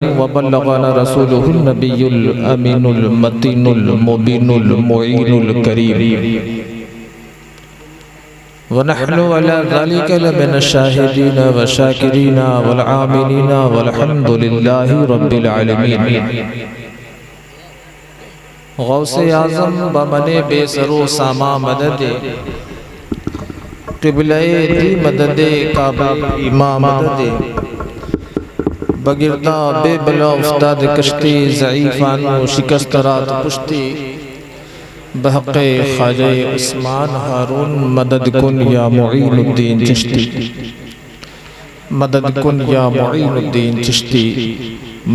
वबल्लगना रसूलुहुन नबियुल अमीनुल मतीनुल मुबीनुल मुईनुल करीम व नहनु अला ज़ालिका लमिन शाहिदीन व शाकिरीन वल आमिनीन वल्हम्दुलिल्लाहि रब्बिल आलमीन। गौसे आज़म बमने बेसरो सामा मददे क़िबले दी मददे काबा इमा मददे बगिरदा बेबला उस्ताद कश्ती ज़ईफ़ानो शिकस्त रात पुश्ती बहक़े ख्वाजा उस्मान हारून मदद कुन या मुईनुद्दीन चिश्ती मदद कुन या मुईनुद्दीन चिश्ती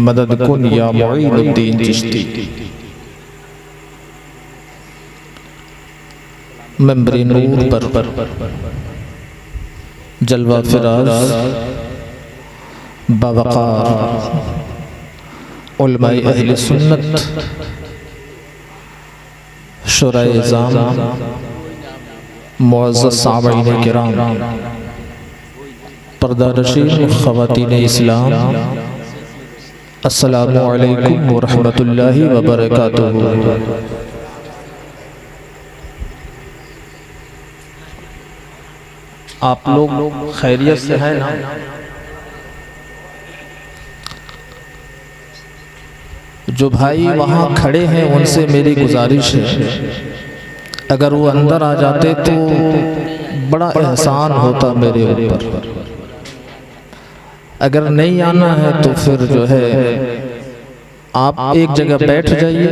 मदद कुन या मुईनुद्दीन चिश्ती। मेंबरे नूर पर जलवा फिराज बावक़ार उलमाए अहले सुन्नत शुराए ज़ाम मुअज़्ज़ज़ सामईन किराम पर्दानशीन ख़वातीन इस्लाम अस्सलामु अलैकुम व रहमतुल्लाहि व बरकातुहू। आप लोग खैरियत से हैं ना? जो भाई वहाँ खड़े हैं उनसे मेरी गुजारिश है, अगर वो अंदर आ जाते तो बड़ा एहसान होता मेरे ऊपर। अगर नहीं आना है तो फिर जो है आप एक जगह बैठ जाइए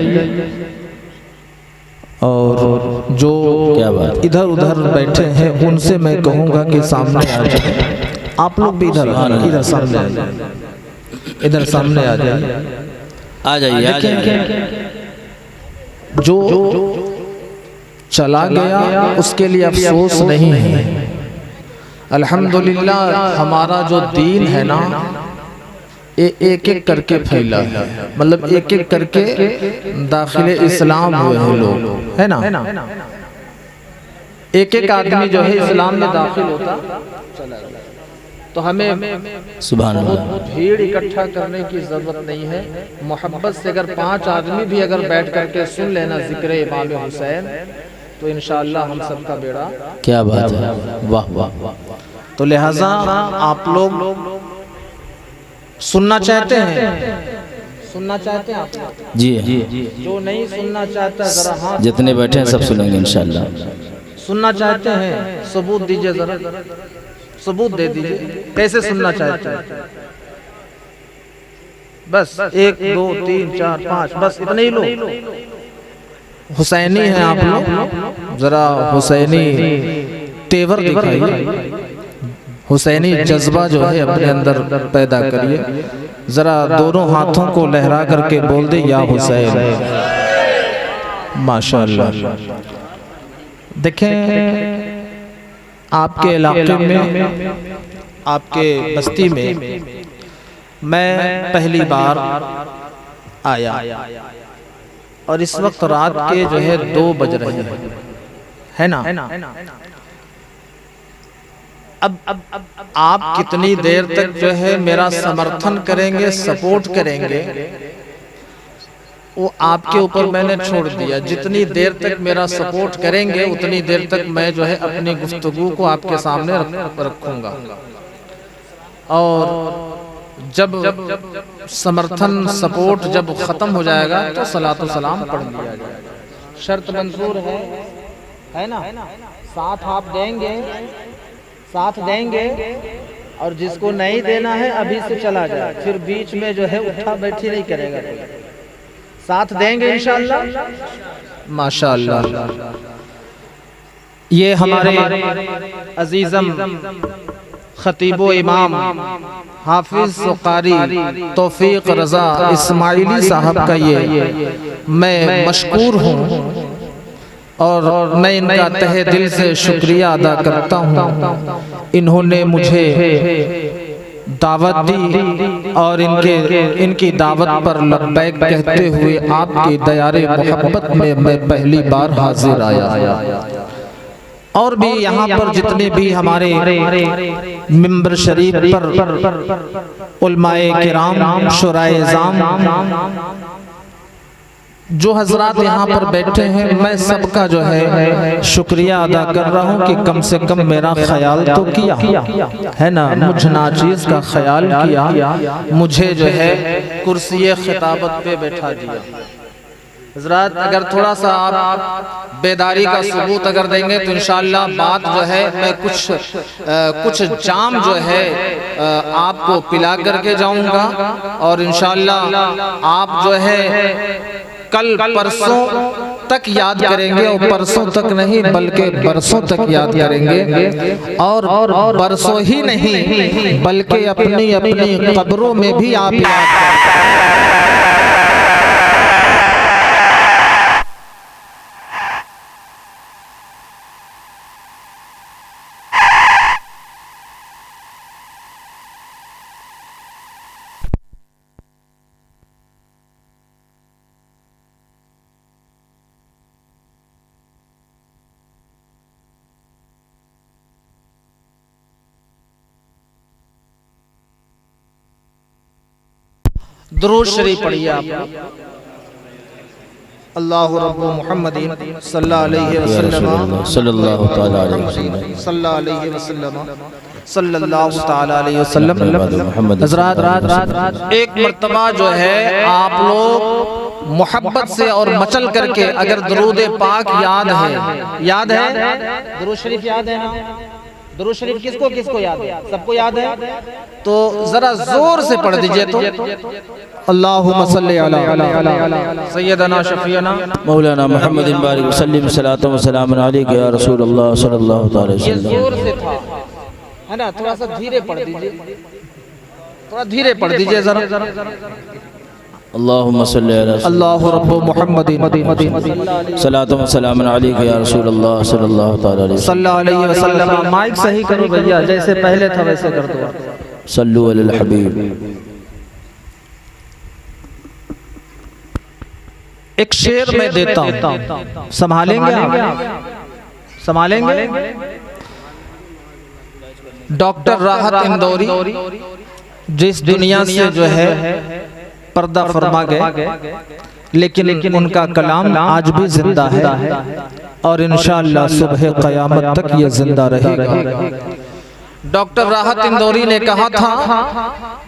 और जो इधर उधर बैठे हैं उनसे मैं कहूँगा कि सामने आ जाए। आप लोग भी इधर सामने आ जाए, इधर सामने आ जाइए, आ जाइए। जो चला गया उसके लिए अफसोस नहीं है। अल्हम्दुलिल्लाह हमारा जो दीन है ना एक एक करके फैला है, मतलब एक एक करके दाखिले इस्लाम हुए हैं लोग, है ना। एक एक आदमी जो है इस्लाम में दाखिल होता चला गया। तो हमें सुभान अल्लाह भीड़ इकट्ठा करने की जरूरत नहीं है। मोहब्बत से अगर 5 आदमी भी अगर बैठ करके सुन लेना जिक्र इमाम हुसैन तो इंशाअल्लाह हम सबका बेड़ा क्या बात है। वाह वाह। तो लिहाजा आप लोग सुनना चाहते हैं, सुनना चाहते हैं आप जी जी। जो नहीं सुनना चाहता जरा हाथ, जितने बैठे हैं सब सुनेंगे इंशाअल्लाह। सुनना चाहते हैं सबूत दीजिए, जरा सबूत दे दीजिए कैसे सुनना चाहते हैं। बस 1 2 3 4 5 बस इतने ही लोग हुसैनी हैं आप लोग, जरा हुसैनी तेवर दिखाइए, हुसैनी जज्बा जो है अपने अंदर पैदा करिए। जरा दोनों हाथों को लहरा करके बोल दे या हुसैन। माशाअल्लाह। देखें आपके इलाके में, आपके बस्ती में मैं पहली बार आया और इस वक्त रात के जो है 2 बज रहे हैं, है ना। अब आप कितनी देर तक जो है मेरा समर्थन करेंगे, सपोर्ट करेंगे, वो आपके ऊपर मैंने छोड़ दिया। जितनी देर तक मेरा सपोर्ट करेंगे उतनी देर तक मैं जो है अपनी गुफ्तगू को आपके सामने रखूंगा। और जब समर्थन सपोर्ट जब खत्म हो जाएगा तो सलातो सलाम पढ़ लिया जाएगा। शर्त मंजूर है ना। साथ आप देंगे, साथ देंगे, और जिसको नहीं देना है अभी से चला जाए, फिर बीच में जो है उठा बैठी नहीं करेगा। साथ देंगे इंशाअल्लाह। माशाअल्लाह। ये हमारे अजीजम खतीबो इमाम हाफिज कारी तौफीक रजा इस्माइली साहब का ये मैं मशकूर हूँ और मैं इनका तहे दिल से शुक्रिया अदा करता हूँ। इन्होंने मुझे दावत दी और इनकी दावत पर लब्बैक कहते हुए आपकी दयारे मोहब्बत में मैं पहली बार हाजिर आया। और भी यहाँ पर जितने भी हमारे मिंबर शरीफ पर उलमाए किराम शुराए इज़ाम जो हजरात यहाँ पर बैठे हैं, मैं सबका जो है शुक्रिया अदा कर रहा हूँ कि कम से कम मेरा ख्याल तो किया है ना, मुझ नाचीज़ का ख्याल किया, मुझे जो है कुर्सी खिताबत पे बैठा दिया। हजरात अगर थोड़ा सा आप बेदारी का सबूत अगर देंगे तो इंशाअल्लाह बात जो है मैं कुछ जाम जो है आपको पिला करके जाऊंगा और इंशाअल्लाह आप जो है कल परसों तक याद करेंगे और परसों तक नहीं बल्कि बरसों तक याद करेंगे और बरसों ही नहीं बल्कि अपनी अपनी कब्रों में भी आप याद करेंगे। दुरूद शरीफ पढ़िए आप। अल्लाहु रब्बु मुहम्मदिन सल्लल्लाहु अलैहि वसल्लम सल्लल्लाहु ताला अलैहि वसल्लम सल्लल्लाहु अलैहि वसल्लम सल्लल्लाहु ताला अलैहि वसल्लम। हज़रात एक मर्तबा जो है आप लोग मोहब्बत से और मचल करके अगर दुरूद पाक याद है दुरूद शरीफ याद है ना, दुरूद शरीफ किसको किसको याद है? सबको याद है, तो जरा जोर से पढ़ दीजिए तो अल्लाहुम्मा सल्ली अला सय्यदना शफीना मौलाना मुहम्मदिन बारिक वसल्लम सलातो व सलाम अलैका या रसूल अल्लाह सल्लल्लाहु अलैहि वसल्लम। ये जोर से था है ना, थोड़ा सा धीरे पढ़ दीजिए, थोड़ा धीरे पढ़ दीजिए जरा। अल्लाहुम्मा सल्ली अला अल्लाहु रब्बु मुहम्मदिन सलातो व सलाम अलैका या रसूल अल्लाह सल्लल्लाहु अलैहि वसल्लम। माइक सही करो भैया, जैसे पहले था वैसे कर दो। सल्लु अलल हबीब। एक शेर मैं देता हूँ, संभालेंगे आप? संभालेंगे? डॉक्टर राहत इंदौरी जिस दुनिया से जो है पर्दा फरमा गए, लेकिन उनका कलाम आज भी जिंदा है और इंशाअल्लाह सुबह क़यामत तक ये जिंदा रहेगा। डॉक्टर राहत इंदौरी ने कहा था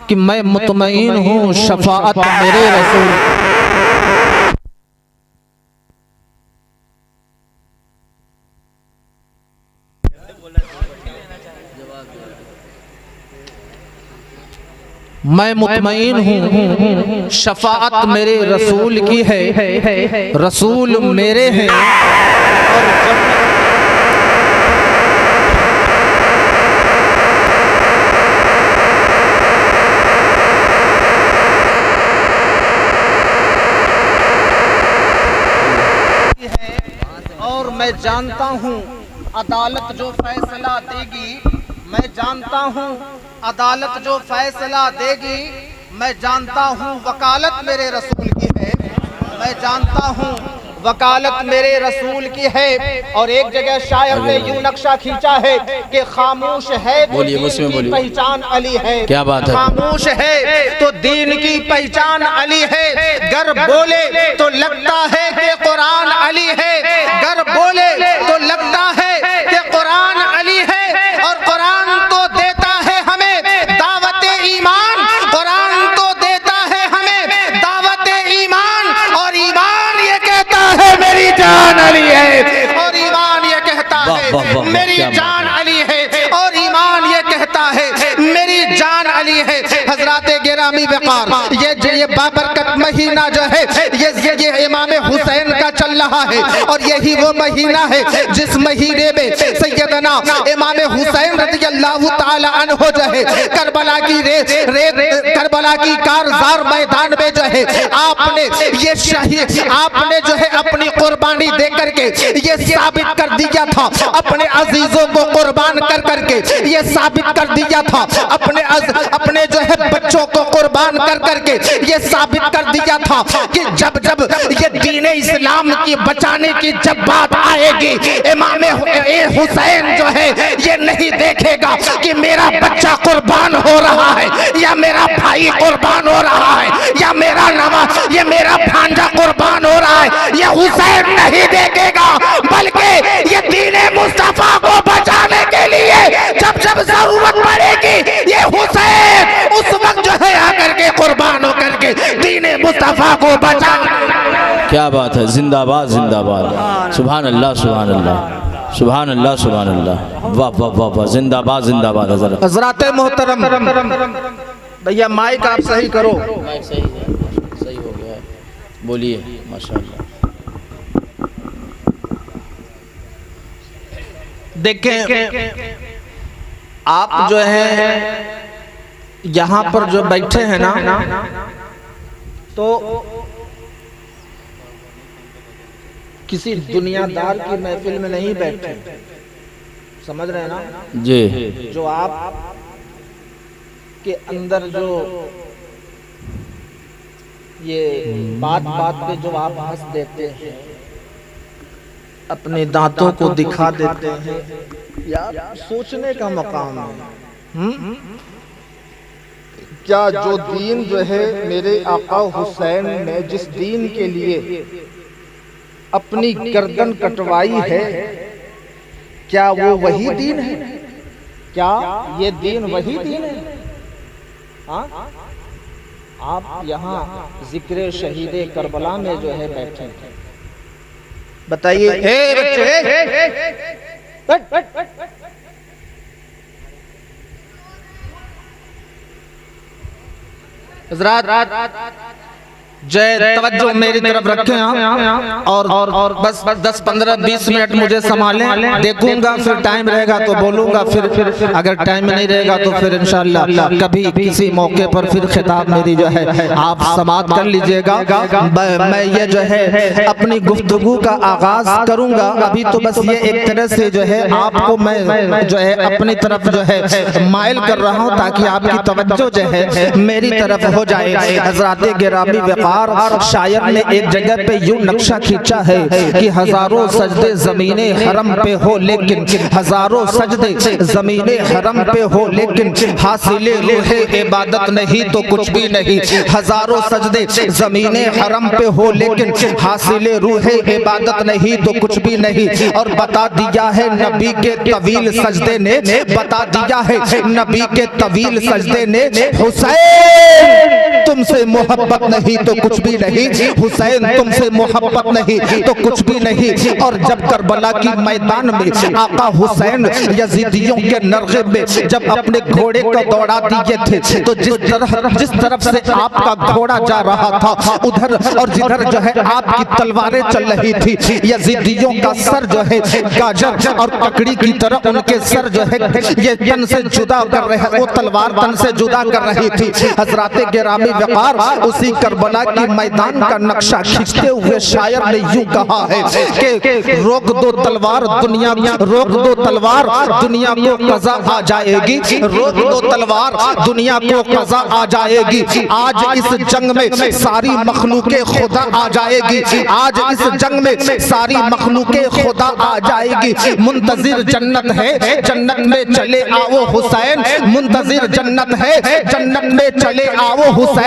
कि मैं मुतमईन हूँ शफाअत मेरे रसूल। मैं मुतमईन हूँ शफाअत मेरे रसूल की है, रसूल मेरे हैं। और मैं जानता हूँ अदालत जो फैसला देगी, मैं जानता हूँ अदालत जो फैसला देगी, मैं जानता हूँ वकालत मेरे रसूल की है, मैं जानता हूँ वकालत मेरे रसूल की है। और एक जगह शायर ने यूं नक्शा खींचा है कि खामोश है तो दीन की पहचान अली है। क्या बात है? खामोश है तो दीन की पहचान अली है, गर बोले तो लगता है कि कुरान अली है, गर बोले तो लगता है कि कुरान अली है। और कुरान तो देता है हमें दावत ईमान, कुरान तो देता है हमें दावत ईमान, और ईमान ये कहता है मेरी जान अली है, और ईमान ये कहता है मेरी जान अली है, और ईमान ये कहता है मेरी जान अली है। हजरात गिरामी वक़ार, ये बाबरकत महीना जो है ये इमाम हुसैन का चल रहा है, और यही वो महीना है जिस महीने में सैयदना इमाम हुसैन रज़ियल्लाहु ताला अन्हु जो है करबला की करबला की कारज़ार मैदान में जो है आपने ये शहीद, आपने जो है अपनी कुर्बानी दे करके ये साबित कर दिया था, अपने अजीजों को कुर्बान कर करके ये साबित कर दिया था, अपने जो है बच्चों को कुर्बान कर करके ये साबित कर दिया था कि जब जब ये दीन इस्लाम की बचाने की जब बात आएगी, इमाम हुसैन जो है ये नहीं देखेगा कि मेरा बच्चा कुर्बान हो रहा है या मेरा भाई कुर्बान हो रहा है या मेरा नवाज ये मेरा भांजा कुर्बान हो रहा है, ये हुसैन नहीं देखेगा, बल्कि ये दीन मुस्तफा को बचाने के लिए जब जब जरूरत पड़ेगी ये हुसैन उस वक्त जो है आकर के कुर्बान होकर के दीन मुस्तफा को बचा। क्या बात है, जिंदाबाद जिंदाबाद, सुभान अल्लाह सुभान अल्लाह सुभान अल्लाह सुभान अल्लाह, वाह वाह वाह वाह, जिंदाबाद जिंदाबाद। हजरत हजरत मोहतरम भैया माइक आप सही करो। माइक सही है, सही हो गया है, बोलिए माशाअल्लाह। देखें आप जो है यहाँ पर जो बैठे हैं ना, तो किसी दुनियादार की महफिल में नहीं बैठे, समझ रहे हैं ना जी। जो आप के अंदर जो ये बात बात पे जो आप हंस देते हैं, अपने दांतों को दिखा देते हैं, यार सोचने का मकाम है। क्या जो दीन जो है मेरे आका हुसैन ने जिस दीन के लिए अपनी गर्दन कटवाई है, क्या वो वही दीन है? क्या ये दीन वही दीन है? हाँ? आप यहाँ जिक्र शहीद करबला में जो है बैठे हैं, बताइए जय तवज्जो मेरी तरफ रखें आप, और बस 10-15-20 मिनट मुझे संभालें, देखूंगा फिर टाइम रहेगा तो बोलूंगा, फिर अगर टाइम नहीं रहेगा तो फिर इंशाअल्लाह कभी किसी मौके पर फिर खिताब मेरी जो है आप समाप्त कर लीजिएगा। मैं ये जो है अपनी गुफ्तगू का आगाज करूंगा, अभी तो बस ये एक तरह से जो है आपको मैं जो है अपनी तरफ जो है माइल कर रहा हूँ ताकि आपकी तवज्जो जो है मेरी तरफ हो जाए। हज़रात गिरामी वक़ार शायर ने एक जगह पे यूं नक्शा खींचा है कि हजारों सजदे ज़मीने हरम पे हो, लेकिन हजारों सजदे ज़मीने हरम पे हो, लेकिन हासिले रूहे इबादत नहीं तो कुछ भी नहीं। हजारों सजदे ज़मीने हरम पे हो, लेकिन हासिले रूहे इबादत नहीं तो कुछ भी नहीं। और बता दिया है नबी के तवील सजदे ने, बता दिया है नबी के तवील सजदे ने, हुसैन तुमसे मोहब्बत नहीं तो कुछ भी नहीं, हुसैन तुमसे मोहब्बत नहीं तो कुछ भी नहीं। और जब करबला की मैदान में आका हुसैन यजीदियों के नरगे में जब अपने घोड़े को दौड़ा दिए थे, तो जिस तरफ से आपका घोड़ा जा रहा था उधर और जिधर जो है आपकी तलवारें चल रही थी, यजीदियों का सर जो है गाजर और ककड़ी की तरह उनके सर जो है ये तन से जुदा कर रहे, वो तलवार तन से जुदा कर रही थी। हज़रात गिरामी वक़ार उसी करबला की मैदान का नक्शा खींचते हुए शायर ने यूं कहा है कि रोक दो तलवार दुनिया, रोक दो तलवार दुनिया को कज़ा आ जाएगी, रोक दो तलवार दुनिया को कज़ा आ जाएगी। आज इस जंग में सारी मखलूके खुदा आ जाएगी, आज इस जंग में सारी मखलूके खुदा आ जाएगी। मुंतजिर जन्नत है, जन्नत में चले आओ हुसैन, मुंतजिर जन्नत है, जन्नत में चले आओ हुसैन,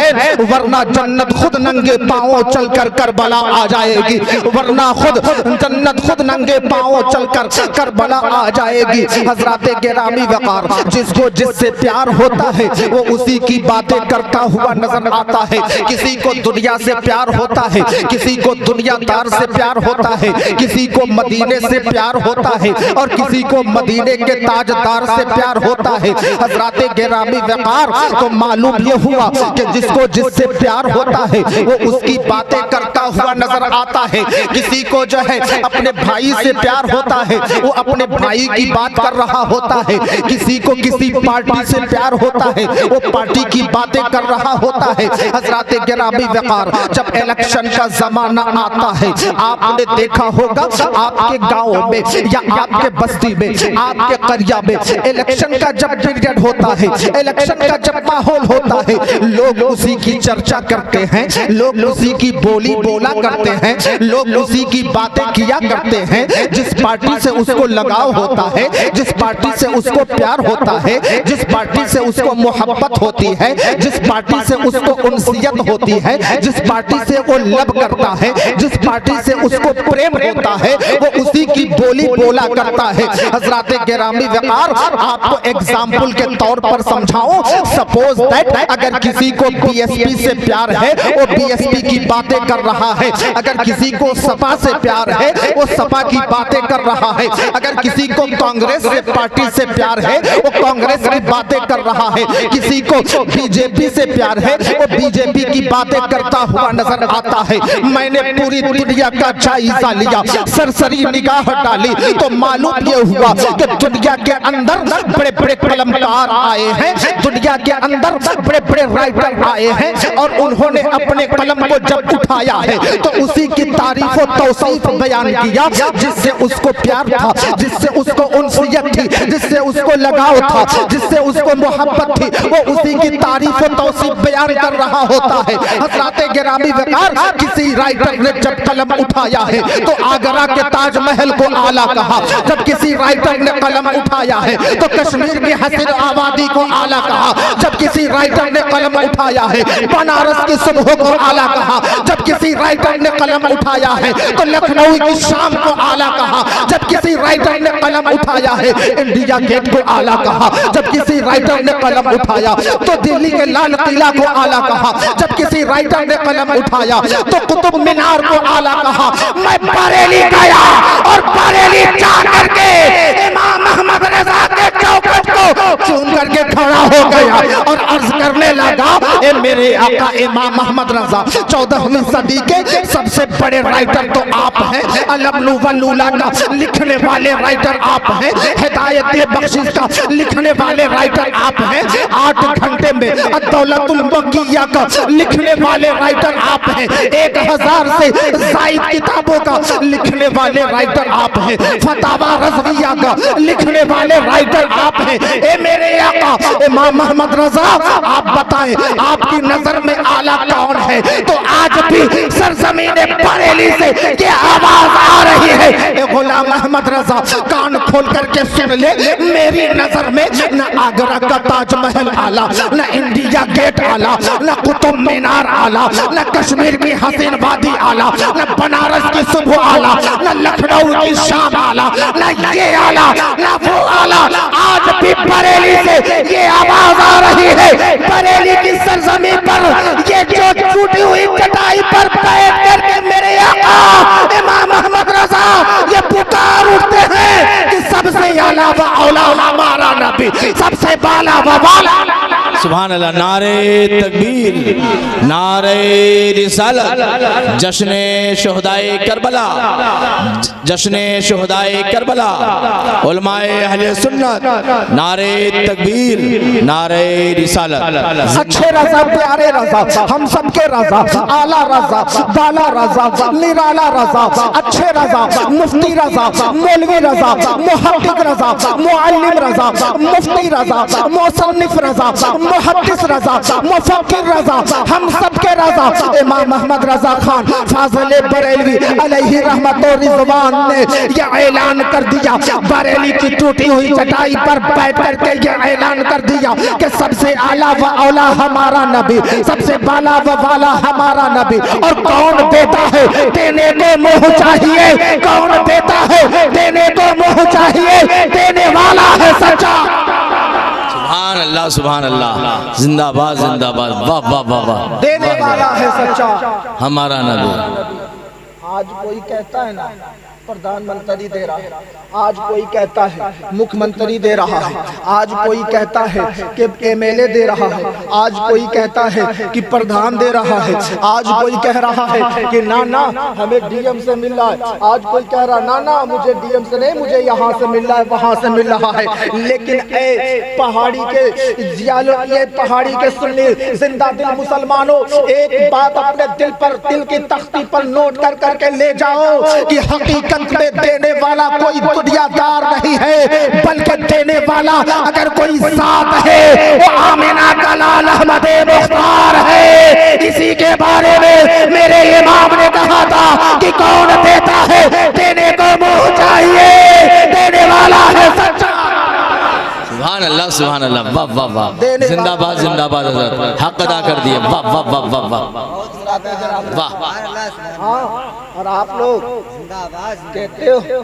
वरना जन्नत खुद नंगे पांवों चलकर करबला आ जाएगी, वरना खुद जन्नत खुद नंगे पांवों चलकर करबला आ जाएगी। हज़रात गिरामी वक़ार जिसको जिससे प्यार होता है वो उसी की बातें करता हुआ नजर आता है। किसी को दुनिया से प्यार होता है, किसी को दुनियादार से प्यार होता है, किसी को मदीने से प्यार होता है और किसी को मदीने के ताजदार से प्यार होता है। हज़रात गिरामी वक़ार को मालूम ये हुआ कि जिसको जिससे प्यार होता है है वो उसकी बातें करता हुआ नजर आता है। किसी को जो है अपने भाई से प्यार होता है वो अपने भाई की बात कर रहा होता है। किसी को किसी पार्टी से प्यार होता है वो पार्टी की बातें कर रहा होता है। हजरात गिरामी वक़ार, जब इलेक्शन का जमाना आता है आपने देखा होगा आपके गाँव में या आपके बस्ती में, आपके करिया में इलेक्शन का जब पीरियड होता है, इलेक्शन का जब माहौल होता है, लोग उसी की चर्चा करते हैं, लोग उसी की बोली बोला करते हैं, लोग उसी की बातें किया करते हैं। जिस पार्टी से उसको लगाव होता है, जिस पार्टी से उसको प्यार होता है, जिस पार्टी से उसको मोहब्बत होती है, जिस पार्टी से उसको उनसियत होती है, जिस पार्टी से वो लब करता है, जिस पार्टी से उसको प्रेम होता है, वो उसी की बोली बोला करता है। हजरात गिरामी वक़ार, आपको एग्जाम्पल के तौर पर समझाऊं, सपोज दैट अगर किसी को बीएसपी से प्यार है वो बीएसपी की बातें कर रहा है, अगर किसी को सपा से प्यार है वो सपा की बातें कर रहा है, अगर किसी को कांग्रेस से पार्टी से प्यार है वो कांग्रेस की बातें कर रहा है, किसी को बीजेपी से प्यार है वो बीजेपी की बातें करता हुआ नजर आता है। मैंने पूरी दुनिया का जायजा लिया, सरसरी निगाह डाली तो मालूम ये हुआ कि दुनिया के अंदर बड़े बड़े कलमकार आए हैं, दुनिया के अंदर बड़े बड़े राइटर आए हैं और उन्होंने अपने कलम को जब उठाया है तो उसी की तारीफ और तौसीफ बयान किया। जिससे उसको प्यार था, जिससे उसको उनसियत थी, जिससे उसको लगाव था, जिससे उसको मोहब्बत थी, वो उसी की तारीफ और तौसीफ बयान कर रहा होता है। हज़रात गिरामी वक़ार, किसी राइटर ने जब कलम उठाया है तो आगरा के ताजमहल को आला कहा, जब किसी राइटर ने कलम उठाया है तो कश्मीर की हसीन आबादी को आला कहा, जब किसी राइटर ने कलम उठाया है बनारस की सुबह को आला कहा, जब किसी राइटर ने कलम उठाया है तो लखनऊ की शाम को आला कहा, जब किसी राइटर ने कलम उठाया है इंडिया गेट को आला कहा, जब किसी राइटर ने कलम उठाया तो दिल्ली के लाल किला को आला कहा, जब किसी राइटर ने कलम उठाया तो कुतुब मीनार को आला कहा। मैं बरेली गया और बरेली जा करके इमाम अहमद रजा के चौखट को चूम करके खड़ा हो गया और अर्ज करने लगा, ए मेरे आका इमाम अहमद रजा 14वीं सदी के सबसे बड़े राइटर तो आप हैं, अलमलू वल्लूला का लिखने वाले राइटर आप हैं, हिदायत बख्शिश का लिखने वाले राइटर आप हैं, 8 घंटे में अद-दौलतुल बकिया का लिखने वाले राइटर आप हैं, 1000 से ज़ायद किताबों का लिखने वाले राइटर आप हैं, फतावा रज़विया का लिखने वाले राइटर आप हैं। ए मेरे आका इमाम अहमद रजा, आप बताएं आपकी नजर में आला कौन है? तो आज भी सरजमीन बरेली से ये आवाज आ रही है, ए गुलाम अहमद रजा कान खोल करके सुन ले, मेरी नजर में न आगरा का ताजमहल आला, न इंडिया गेट आला, न कुतुब मीनार आला, न कश्मीर की हसीन वादी आला, न बनारस की सुबह आला, न लखनऊ की शाम आला, न ये आला न वो आला। आज भी बरेली से ये आवाज आ रही है, बरेली की सरजमीन पर ये जो टूटी हुई चटाई पर बैठ करके मेरे आका इमाम अहमद रजा ये पुकार उठते हैं कि सबसे आला व औला हमारा नबी, सबसे बाला व वाला। सुभान अल्लाह। नारे तकबीर, नारे रिसालत, जश्ने शुहदाए करबला, जश्ने शुहदाए करबला, उलमाए अहले सुन्नत, नारे तकबीर, नारे रिसालत। अच्छे रजा, प्यारे रजा, हम सबके रजा, आला रजा, बाला रजा, निराला रजा, अच्छे रजा, मुफ्ती रजा, मौलवी रजा, मुहक्किक रजा, मुअल्लिम रजा, मुफ्ती रजा, मुसन्निफ रजा, मुहद्दिस रजा, मुफक्किर रजा, हम सबके रजा। इमाम अहमद रजा खान फाज़िल बरेलवी अलैहि रहमत व रिज़वान ने यह ऐलान कर दिया, बरेली की टूटी हुई चटाई पर बैठ करके यह ऐलान कर दिया कि सबसे आला व औला हमारा नबी, सबसे बाला व वाला हमारा नबी। और कौन देता है देने को मुँह चाहिए, कौन देता है देने को मुँह चाहिए, देने वाला है सच्चा। सुभान अल्लाह, सुभान अल्लाह, जिंदाबाद जिंदाबाद, वाह वाह वाह वाह, देने वाला है सच्चा हमारा नबी। आज कोई कहता है ना प्रधानमंत्री दे रहा है, आज कोई कहता है मुख्यमंत्री दे रहा है, आज कोई कहता है कि एमएलए दे रहा है, आज कोई कहता है कि प्रधान दे रहा है, आज कोई कह रहा है कि ना ना हमें डीएम से मिल रहा है, आज कोई कह रहा ना ना मुझे डीएम से नहीं, मुझे यहाँ से मिल रहा है, वहाँ से मिल रहा है। लेकिन पहाड़ी के ये पहाड़ी के सुन्नी जिंदा दिल मुसलमानों, एक बात अपने दिल पर, दिल की तख्ती पर नोट कर करके ले जाओ कि हकीकत में देने वाला कोई दुनियादार नहीं है, बल्कि देने वाला अगर कोई साथ है वो आमिना का लाल अहमद मुख्तार है। इसी के बारे में मेरे इमाम ने कहा था कि कौन देता है, देने को मुंह चाहिए, देने वाला है सच्चा। सुभान अल्लाह सुभान अल्लाह, वाह वाह वाह, जिंदाबाद जिंदाबाद हज़रत, हक अदा कर दिए, वाह वाह वाह वाह वाह वाह। और आप लोग कहते हो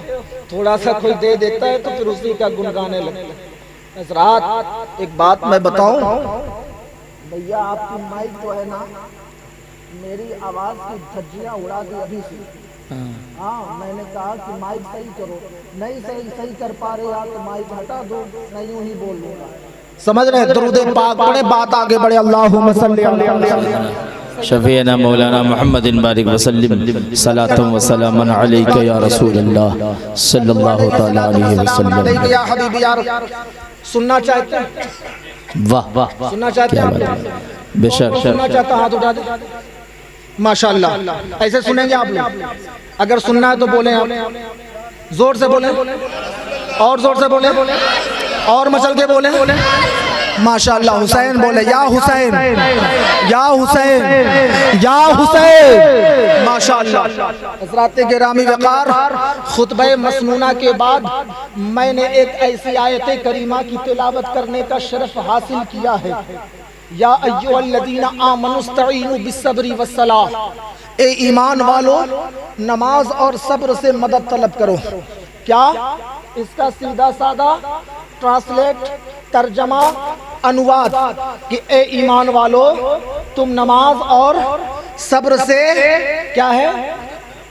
थोड़ा सा कोई दे देता है तो फिर उसी का गुनगाने लगते हैं। हज़रात एक बात मैं बताऊं भैया, आपकी माइक जो है ना मेरी आवाज की धज्जियां उड़ा दी अभी से। हाँ मैंने कहा कि माइक सही करो, नहीं सही कर पा रहे आप तो माइक हटा दो, मैं यूं ही बोल लूंगा। समझ रहे? दुरूद पाक पढ़े, बात आगे बढ़े। अल्लाहुम्मा सल्ली अला शफीना मौलाना मोहम्मद बारिक वसल्लम सलातम व सलामन अलैका या रसूल अल्लाह सल्लल्लाहु तआला अलैहि वसल्लम। या हबीबी यार, सुनना चाहते हैं? वाह वाह, सुनना चाहते हैं आप? बेशक, सुनना चाहता, हाथ उठा दे। माशाअल्लाह, ऐसे सुनेंगे आप लोग? अगर सुनना है तो बोले, आप जोर से बोले, और जोर से बोले, और मचल के बोले। माशाअल्लाह। हुसैन बोले, या हुसैन, या हुसैन, या हुसैन। माशाअल्लाह। हज़रात गिरामी वक़ार, खुतबे मसनूना के बाद मैंने एक ऐसी आयत करीमा की तिलावत करने का शरफ हासिल किया है। या अय्युहल्लज़ीना आमनुस्तईनु बिस्सब्रि वस्सलाह, ए ईमान वालों नमाज और सब्र से मदद तलब करो। क्या इसका सीधा सादा ट्रांसलेट, तर्जमा, अनुवाद कि ए ईमान वालों तुम नमाज और सब्र से क्या है,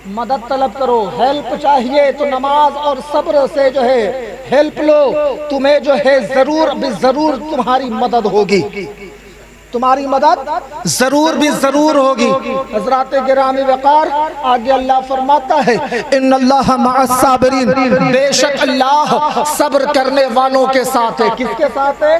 मदद तलब करो। हेल्प चाहिए तो नमाज और सब्र से जो है हेल्प लो, तुम्हें जो है जरूर भी जरूर तुम्हारी मदद होगी, तुम्हारी मदद जरूर भी जरूर होगी। हज़रात गिरामी वक़ार, आगे अल्लाह फरमाता है इन्नल्लाह मअस्साबिरीन, बेशक अल्लाह सब्र करने वालों के साथ है। किसके साथ है?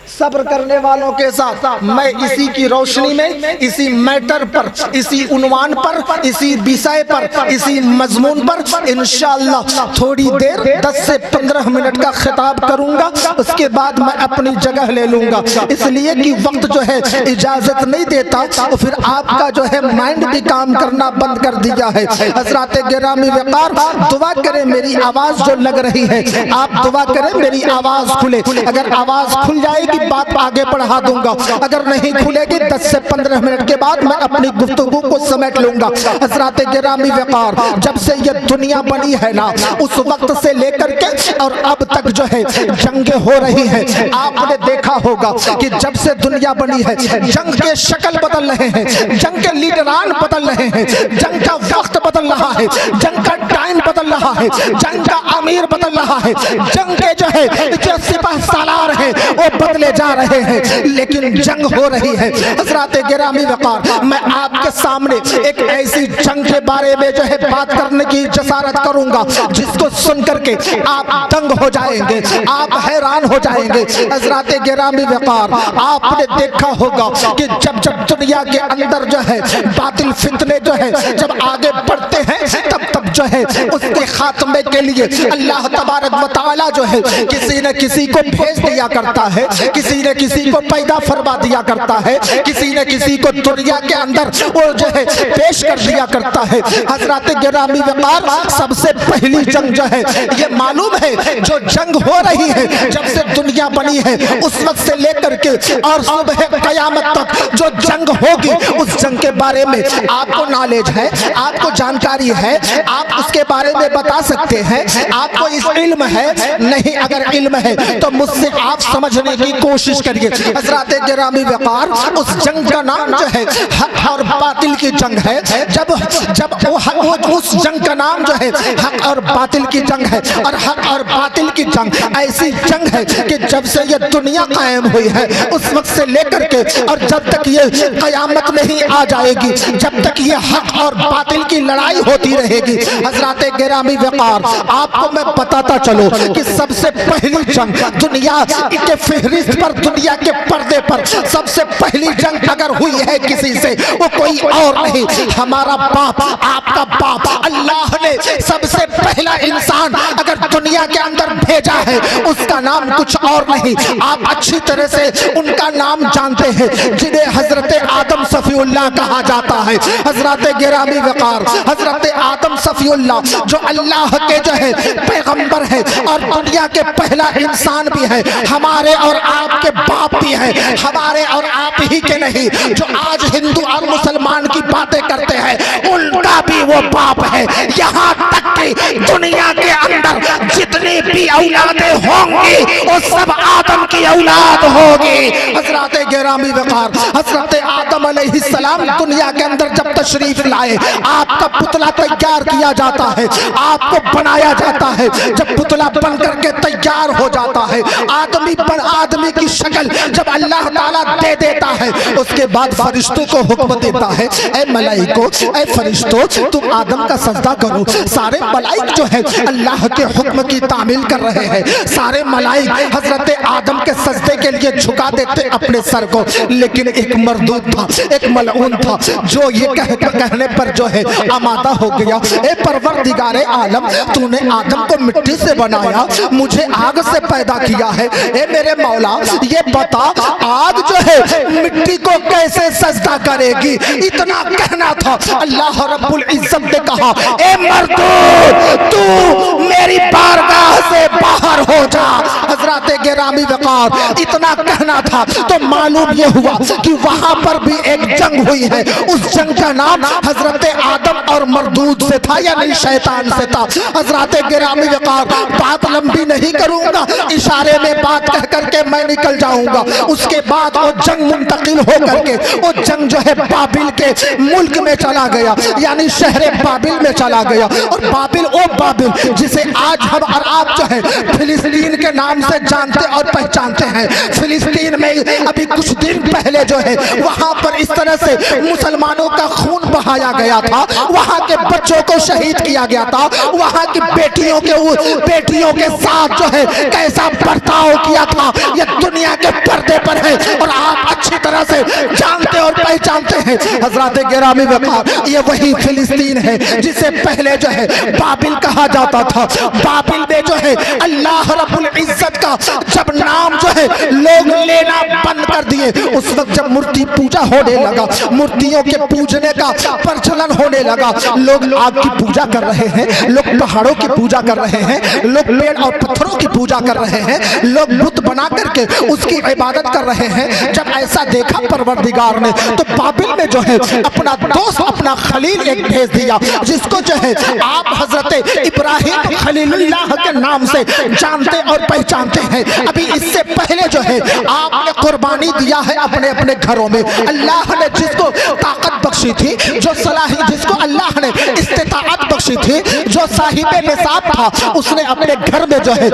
सब्र करने वालों के साथ। मैं इसी की रोशनी में, इसी मैटर पर, इसी उन्वान पर, इसी विषय पर, इसी मजमून पर इंशाअल्लाह थोड़ी देर 10 से 15 मिनट का खिताब करूंगा, उसके बाद मैं अपनी जगह ले लूंगा, इसलिए कि वक्त जो है इजाजत नहीं देता, तो फिर आपका जो है माइंड भी काम करना बंद कर दिया है। हज़रात गिरामी वक़ार, दुआ करें मेरी आवाज जो लग रही है, आप दुआ करें मेरी आवाज खुले। अगर आवाज खुल जाएगी बात आगे बढ़ा दूंगा, अगर नहीं खुलेगी 10 से 15 मिनट के बाद मैं अपनी गुफ्तगू को समेट लूंगा। हज़रात गिरामी वक़ार, जब से ये दुनिया बनी है ना, उस वक्त से लेकर के और अब तक जो है जंगें हो रही हैं। आपने देखा होगा कि जब से दुनिया बनी है जंग के शक्ल बदल रहे हैं, जंग के लीडरान बदल रहे हैं, जंग का वक्त बदल रहा है, जंग का टाइम बदल रहा है, जंग का अमीर बदल रहा है, जंग के जो है जो सिपह सालार है वो बदले जा रहे हैं, लेकिन जंग हो रही है। हज़रात गिरामी वक़ार, मैं आपके सामने एक ऐसी जंग के बारे में जो है बात करने की जसारत करूंगा जिसको सुन करके आप दंग हो जाएंगे, आप हैरान हो जाएंगे। हज़रात गिरामी वक़ार, आपने देखा होगा कि जब जब दुनिया के अंदर जो है बातिल फितने जो है जब आगे बढ़ते हैं, तब तब जो है उसके खात्मे के लिए अल्लाह तबारक व तआला जो है किसी न किसी को भेज दिया करता है, किसी न किसी को पैदा फरमा दिया करता है, किसी न किसी को दुनिया के अंदर वो जो है पेश कर दिया करता है। हज़रात गिरामी वक़ार, सबसे पहली जंग जो है ये मालूम है, जो जंग हो रही है जब से दुनिया बनी है उस वक्त से लेकर के और सुबह क़यामत तक जो जंग होगी, उस जंग के बारे में आपको नॉलेज है, आपको जानकारी है, आप उसके बारे में बता सकते हैं? आपको इस इल्म है? नहीं, अगर इल्म है तो मुझसे आप समझने की कोशिश करिए। हज़रात गिरामी वक़ार, उस जंग का नाम जो है हक और बातिल की जंग है। जब वो उस जंग का नाम जो है हक और बातिल की जंग है, और हक और बातिल की जंग ऐसी जंग है कि जब से ये दुनिया कायम हुई है उस वक्त से लेकर के और जब तक ये कयामत नहीं आ जाएगी, जब तक ये हक और बातिल की लड़ाई होती रहेगी। हज़रात गिरामी वक़ार, आपको मैं बताता चलो कि सबसे पहली जंग दुनिया के फहरिस्त पर, दुनिया के पर्दे पर सबसे पहली जंग अगर हुई है किसी से, वो कोई और नहीं, हमारा बाप, आपका बाप। अल्लाह ने सबसे पहला इंसान अगर दुनिया के अंदर भेजा है उसका नाम कुछ और नहीं, आप अच्छी तरह से उनका नाम जानते हैं, जिन्हें हजरत आदम सफीउल्लाह कहा जाता है। हजरत गिरामी वक़ार, हजरत आदम सफीउल्लाह जो अल्लाह के जो है पैगंबर है और दुनिया के पहला इंसान भी है, हमारे और आपके बाप भी है, हमारे और आप ही के नहीं। जो आज हिंदू और मुसलमान की बातें करते हैं उनका भी वो बाप है। यहाँ तक कि दुनिया के अंदर जितनी भी औलादें होंगी वो सब आदम की औलाद होगी। हजरत गिरामी वक़ार, हजरत आदम अलैहिस्सलाम दुनिया के अंदर जब तशरीफ लाए, आपका पुतला तैयार किया जाता है, आपको बनाया जाता है। जब पुतला बन करके तैयार हो जाता है, आदमी की शक्ल जब अल्लाह ताला दे देता है, उसके बाद फरिश्तों को हुक्म देता है, ऐ मलाइको, ऐ फरिश्तों, तुम आदम का सजदा करो। सारे मलाइक जो है अल्लाह के हुक्म की तामील कर रहे हैं। सारे मलाइक हजरत आदम के सजदे के लिए झुका देते अपने सर को, लेकिन एक मरदूद था, एक मलऊन था, जो ये कहने पर जो है आमादा हो गया, ए परवरदिगारे आलम, तूने आदम को मिट्टी से बनाया, मुझे आग से पैदा किया है, ए मेरे मौला ये बता आग जो है मिट्टी को कैसे सजदा करेगी? इतना कहना था। अल्लाह रब्बुल इज्जत ने कहा, ए मरदूद, तू मेरी बारगाह से बाहर हो जा। हजरत गिरामी वक़ार, इतना कहना था तो मालूम ये हुआ कि वहां पर भी एक जंग हुई है। उस जंग का नाम हजरत आदम और मरदूद से था, यानी शैतान से था। हजरत गिरामी वक़ार, बात लंबी नहीं करूंगा, इशारे में बात कह करके मैं निकल जाऊंगा। उसके बाद वो जंग मुंतकिल हो करके वो जंग जो है बाबिल के मुल्क में चला गया, यानी शहर बाबिल में चला गया। और बाबिल, वो बाबिल जिसे आज हम और आप जो है फिलिस्तीन के नाम से जानते और पहचानते हैं। फिलिस्तीन में अभी कुछ दिन पहले जो है वहां पर इस तरह से मुसलमानों का खून बहाया गया था, वहां के बच्चों को शहीद किया गया था, वहां की बेटियों के साथ जो है कैसा बर्ताव किया था, यह दुनिया के पर्दे पर है और आप अच्छी तरह से जानते और पहचानते हैं। हजरत गिरामी वक़ार, ये वही फिलिस्तीन है जिसे पहले जो है बाबिल कहा जाता था। बाबिल में जो है अल्लाह रब्बुल इज्जत का जब नाम जो है लोग लेना बंद कर दिए, उस वक्त जब मूर्ति पूजा होने लगा, मूर्तियों के पूजने का प्रचलन होने लगा, लोग आग की पूजा कर रहे हैं, लोग पहाड़ों की पूजा कर रहे हैं, लोग पेड़ और पत्थरों की पूजा कर रहे हैं, लोग बुत बना करके उसकी इबादत कर रहे हैं। जब ऐसा देखा परवरदिगार ने तो बाबिल में जो है अपना दोस्त, अपना खलील एक भेज दिया, जिसको जो है आप हजरत इब्राहिम खलीलुल्लाह के नाम से जानते और पहचानते हैं। अभी इससे पहले जो है आपने कुर्बानी दिया है अपने अपने घरों में। अल्लाह ने जिसको ताकत बख्शी थी, जो सलाही, जिसको अल्लाह ने इस्तिताअत बख्शी थी, जो साहिबे निसाब था, उसने अपने घर में जो है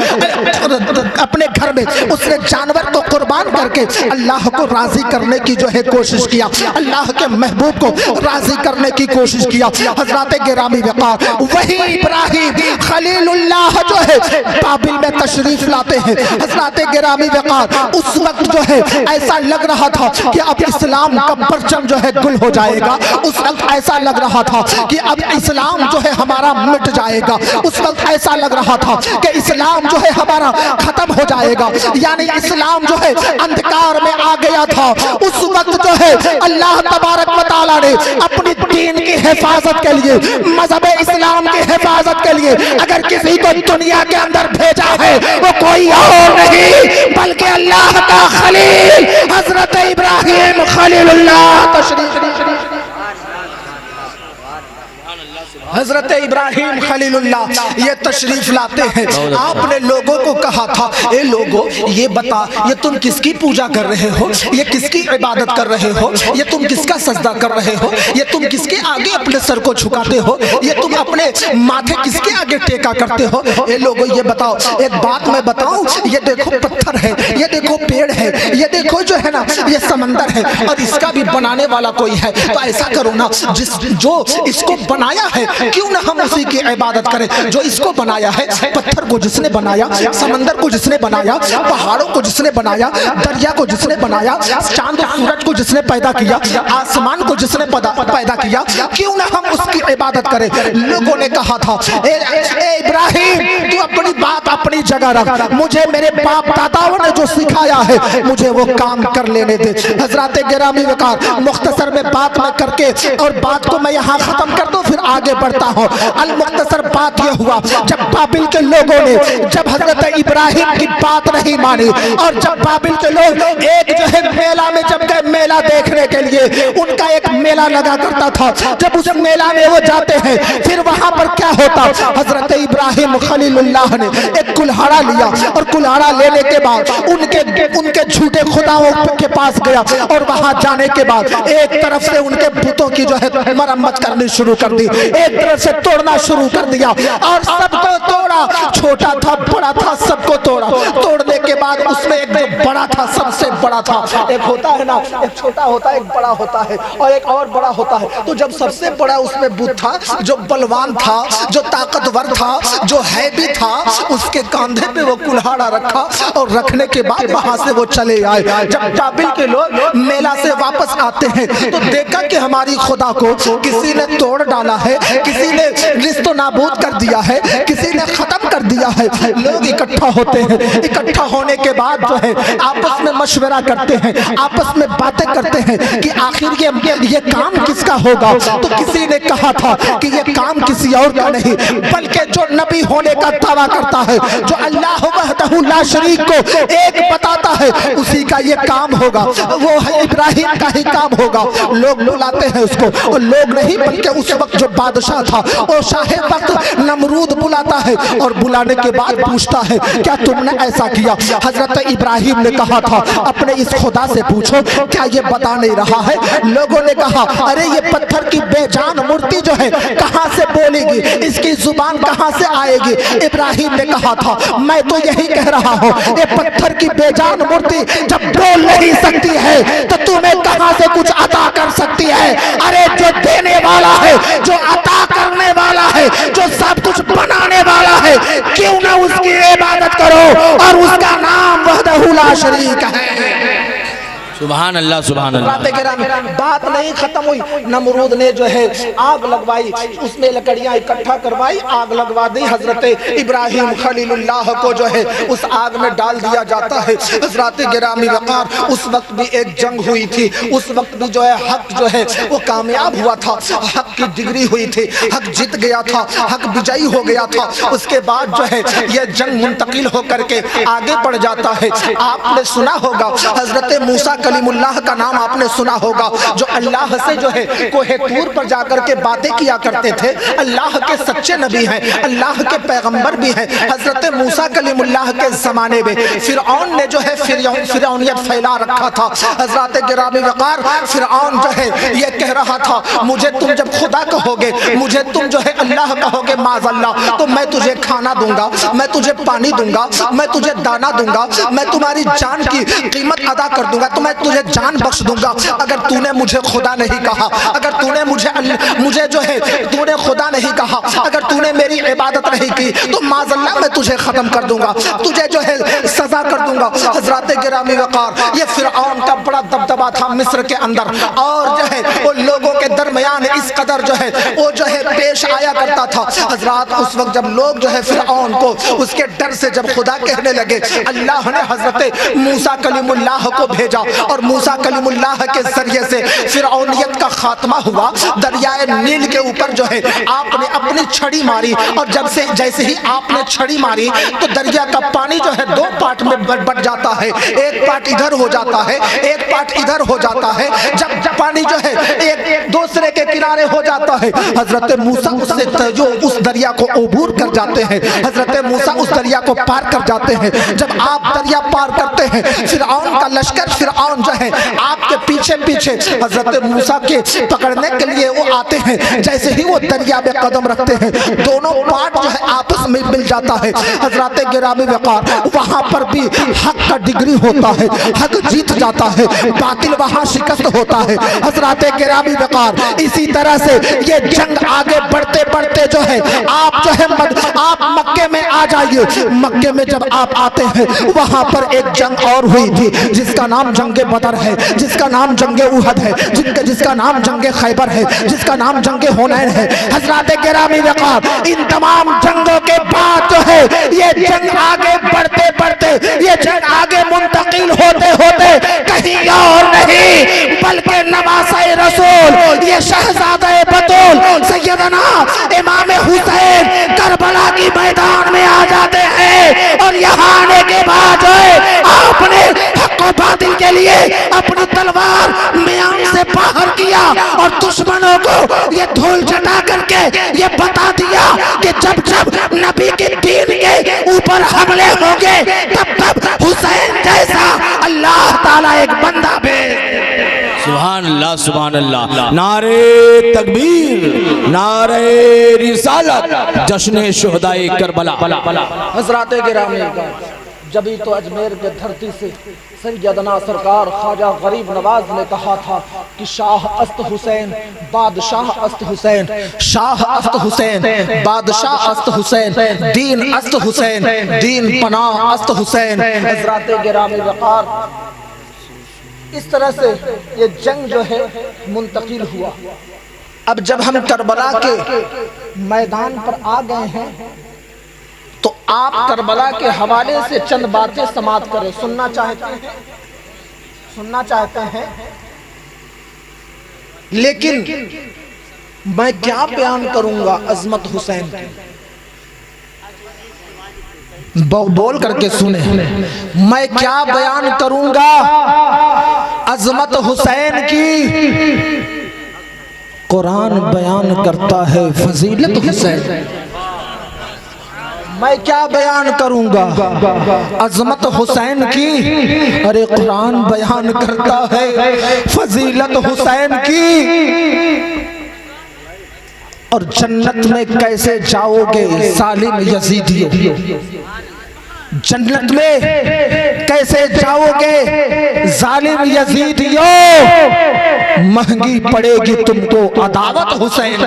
अपने घर में उसने जानवर को कुर्बान करके अल्लाह को राजी करने की जो है कोशिश किया, अल्लाह के महबूब को राजी करने की कोशिश किया। हजरत गिरामी वक़ार, वही इब्राहिम खलीलुल्लाह जो है बाबिल में तशरीफ लाते हैं। हजरत गिरामी वक़ार, उस वक्त जो है ऐसा लग रहा था कि अब इस्लाम का परचम जो है गुल हो जाएगा। उस वक्त ऐसा लग रहा था कि अब इस्लाम जो है हमारा मिट जाएगा। उस वक्त ऐसा लग रहा था कि इस्लाम जो है हमारा खत्म हो जाएगा, यानी इस्लाम जो है अंधकार में आ गया था। उस वक्त जो है अल्लाह तबारक व तआला ने अपनी दीन की हिफाजत के लिए, मजहब इस्लाम की हिफाजत के लिए अगर किसी को दुनिया के अंदर भेजा है वो कोई और नहीं बल्कि अल्लाह का खलील हजरत इब्राहिम खलीलुल्लाह तशरीफ। हजरत इब्राहिम खलीलुल्लाह ये तशरीफ लाते हैं। आपने लोगों को कहा था, ए लोगों ये बता, ये तुम किसकी पूजा कर रहे हो, ये किसकी इबादत कर रहे हो, ये तुम किसका सजदा कर रहे हो, ये तुम किसके आगे अपने सर को झुकाते हो, ये तुम अपने माथे किसके आगे टेका करते हो। ए लोगों ये बताओ, एक बात मैं बताऊं, ये देखो पत्थर है, ये देखो पेड़ है, ये देखो जो है ना ये समंदर है, और इसका भी बनाने वाला कोई है। तो ऐसा करो ना, जो इसको बनाया है क्यों ना हम उसी की इबादत करें। जो इसको बनाया है, पत्थर को जिसने बनाया, समंदर को जिसने बनाया, पहाड़ों को जिसने बनाया, दरिया को जिसने बनाया, चांद और सूरज को जिसने पैदा किया, आसमान को जिसने पैदा किया, क्यों ना हम उसकी इबादत करें। लोगों ने कहा था, ए इब्राहिम तू अपनी बात अपनी जगह रख, मुझे मेरे बाप दादाओं ने जो सिखाया है मुझे वो काम कर लेने दे। हजरत गिरामी वकार मुख्तसर में बात मैं करके और बात को मैं यहाँ खत्म कर दूं, फिर आगे बढ़ता हूँ। अल मुख्तसर बात यह हुआ, जब बाबिल के लोगों ने जब हजरत इब्राहिम की बात नहीं मानी, और जब बाबिल के लोग एक जो है मेला में जब गए, मेला देखने के लिए उनका एक मेला लगा करता था, जब उस मेला में वो जाते हैं, फिर वहां पर क्या होता, हजरत इब्राहिम खलीलुल्लाह ने एक कुल्हाड़ा लिया, और कुल्हाड़ा लेने के बाद उनके झूठे खुदाओं के पास गया, और वहां जाने के बाद एक तरफ से उनके बुतों की जो है मरम्मत करनी शुरू कर दी, एक तरफ से तोड़ना शुरू कर दिया, और सबको तोड़ा, छोटा था बड़ा था सबको तोड़ा। तोड़ने के बाद उसमें एक जो बड़ा था, सबसे बड़ा था, एक होता है ना, एक छोटा होता है, एक बड़ा होता है, और एक और बड़ा होता है। तो जब सबसे बड़ा उसमें बुत था, जो बलवान था, जो ताकतवर था, जो हैवी था, उसके कंधे पे वो कुल्हाड़ा रखा, और रखने के बाद वहां से वो चले आए। जब बाबिल के लोग मेला से वापस आते हैं तो देखा कि हमारी खुदा को किसी ने तोड़ डाला है, किसी ने रिश्तो नाबूद कर दिया है, किसी ने खत्म कर दिया है। लोग इकट्ठा होते हैं, इकट्ठा होने के बाद जो है आपस में मशवरा करते हैं, आपस में बातें करते हैं कि आखिर ये काम किसका होगा। तो किसी ने कहा था कि ये काम किसी और का नहीं, बल्कि जो नबी होने का दावा करता है, जो अल्लाह वहदहू ला शरीक को एक बताता है, उसी का ये काम होगा, वो है इब्राहिम का ही काम होगा। लोग बुलाते हैं उसको, और लोग नहीं बल्कि उस वक्त जो बादशाह था वो शाहे वक्त नमरूद बुलाता है, और बुलाने के बाद पूछता है क्या तुमने ऐसा किया। हजरत इब्राहिम ने कहा था अपने इस खुदा से पूछो, क्या ये बता नहीं रहा है। लोगों ने कहा अरे ये पत्थर की बेजान मूर्ति जो है कहां से बोलेगी, इसकी जुबान कहां से आएगी। इब्राहिम ने कहा था मैं तो यही कह रहा हूं, ये पत्थर की बेजान मूर्ति जब बोल नहीं सकती है तो तुम्हें कहां से कुछ अता कर सकती है। अरे जो देने वाला है, जो अता करने वाला है, जो सब कुछ बनाने वाला है, क्यों ना उसकी इबादत करो, और उसका नाम वहदहू ला शरीक है। सुभान अल्लाह सुभान अल्लाह। बात नहीं खत्म हुई, नमरूद ने जो है आग लगवाई, उसमें लकड़ियां इकट्ठा करवाई, आग लगवा दी। हजरत इब्राहिम खलीलुल्लाह को जो है उस आग में डाल दिया जाता है। हजरत गिरामी वकार उस वक्त भी एक जंग हुई थी, उस वक्त भी जो है हक जो है वो कामयाब हुआ था, हक की डिग्री हुई थी, हक जीत गया था, हक विजयी हो गया था। उसके बाद जो है ये जंग मुंतकिल होकर के आगे बढ़ जाता है। आपने सुना होगा हजरत मूसा कलीमुल्लाह का नाम आपने सुना होगा, जो अल्लाह से जो है कोहे तूर पर जाकर के बातें किया करते थे। अल्लाह के सच्चे नबी हैं, अल्लाह के पैगंबर भी हैं। हजरत मूसा कलीमुल्लाह के जमाने में फिरऔन ने जो है फिरौनियत फैला रखा था। हजरत गिरामी वकार फिरऔन जो है ये कह रहा था मुझे तुम जब खुदा कहोगे, मुझे तुम जो है अल्लाह कहोगे माज़अल्लाह, तो मैं तुझे खाना दूंगा, मैं तुझे पानी दूंगा, मैं तुझे दाना दूंगा, मैं तुम्हारी जान की कीमत अदा कर दूंगा, तो मैं तुझे जान बख्श दूंगा। अगर तूने मुझे खुदा नहीं कहा, अगर तूने मुझे जो है तूने खुदा नहीं कहा, अगर तूने मेरी इबादत नहीं की, तो माज़अल्लाह मैं तुझे खत्म कर दूंगा, तुझे जो है सजा कर दूंगा। हजरत गिरामी वकार ये फिरऔन का बड़ा दबदबा था मिस्र के अंदर, और जो है वो लोगों के दरमियान इस कदर जो है वो जो है पेश आया करता था। हजरत उस वक्त जब लोग जो है फिरऔन को उसके डर से जब खुदा कहने लगे, अल्लाह ने हजरत मूसा कलीमुल्लाह को भेजा, और मूसा कलीमुल्लाह के जरिए से फिरौनियत का खात्मा हुआ। दरियाए नील के ऊपर जो है आपने अपनी छड़ी मारी और जैसे ही आपने छड़ी मारी तो दरिया का पानी जो है दो पार्ट में बट जाता है, एक पार्ट इधर हो जाता है, एक पार्ट इधर हो जाता है। जब पानी जो है एक दूसरे के किनारे हो जाता है, हजरत मूसा उससे जो उस दरिया को अबूर कर जाते हैं, हजरत मूसा उस दरिया को पार कर जाते हैं। जब आप दरिया पार करते हैं, फिरऔन का लश्कर, फिरऔन जो है आपके पीछे पीछे हजरत मूसा के पकड़ने के लिए वो आते हैं। जैसे ही वो दरिया में कदम रखते हैं, दोनों पार्ट जो है आपस में मिल जाता है। हजरत गिरामी वक़ार, वहां पर भी हक का डिग्री होता है, हक जीत जाता है, बातिल वहां शिकस्त होता है। हजरत गिरामी वक़ार, इसी तरह से ये जंग आगे बढ़ते बढ़ते जो है आप जो है आप मक्के में आ जाइए। मक्के में जब आप आते हैं, वहां पर एक जंग और हुई थी जिसका नाम जंगे बदर है, जिसका नाम जंगे उहद है, जिसका नाम जंगे खैबर है, जिसका नाम जंगे हुनैन है। हजरत गिरामी वक़ार, इन तमाम जंगों के बाद जो है ये जंग आगे बढ़ते बढ़ते, ये जंग आगे मुंतकिल होते होते कहीं और नहीं बल्कि नवासे रसूल, ये शहजादे बतूल सैयदना इमाम हुसैन करबला की मैदान में आ जाते हैं। और यहाँ आने के बाद आपने हक और बातिल के लिए अपनी तलवार म्यान से बाहर किया और दुश्मनों को ये धूल चटा करके ये बता दिया कि जब जब नबी के दीन के ऊपर हमले होंगे तब तब हुसैन जैसा अल्लाह ताला एक बंदा भेज। सुभान अल्लाह, सुभान अल्लाह। नारे तकबीर, नारे रिसालत, जश्न शुहदाए करबला। हजरत गिरामी जब ही तो अजमेर के धरती से सैयदना सरकार ख्वाजा गरीब नवाज ने कहा था कि शाह अस्त हुसैन, बादशाह अस्त हुसैन, शाह अस्त हुसैन, बादशाह अस्त हुसैन, दीन अस्त हुसैन, दीन पनाह अस्त हुसैन। हजरत गिरामी वक़ार, इस तरह से ये जंग जो है मुंतकिल हुआ। अब जब हम करबला के मैदान पर आ गए हैं तो आप करबला के हवाले से चंद बातें समाप्त करें। सुनना चाहते हैं, सुनना चाहते हैं, लेकिन मैं क्या बयान करूंगा अजमत हुसैन की, बोल करके सुने। मैं क्या बयान करूंगा अजमत हुसैन की। कुरान बयान करता है फजीलत हुसैन। मैं क्या बयान करूंगा अजमत हुसैन की। अरे कुरान बयान करता है फजीलत हुसैन की। और जन्नत में कैसे जाओगे सालिम यजीदियो, जन्नत में कैसे जाओगे जालिम यजीदियो। महंगी पड़ेगी तुमको अदावत हुसैन,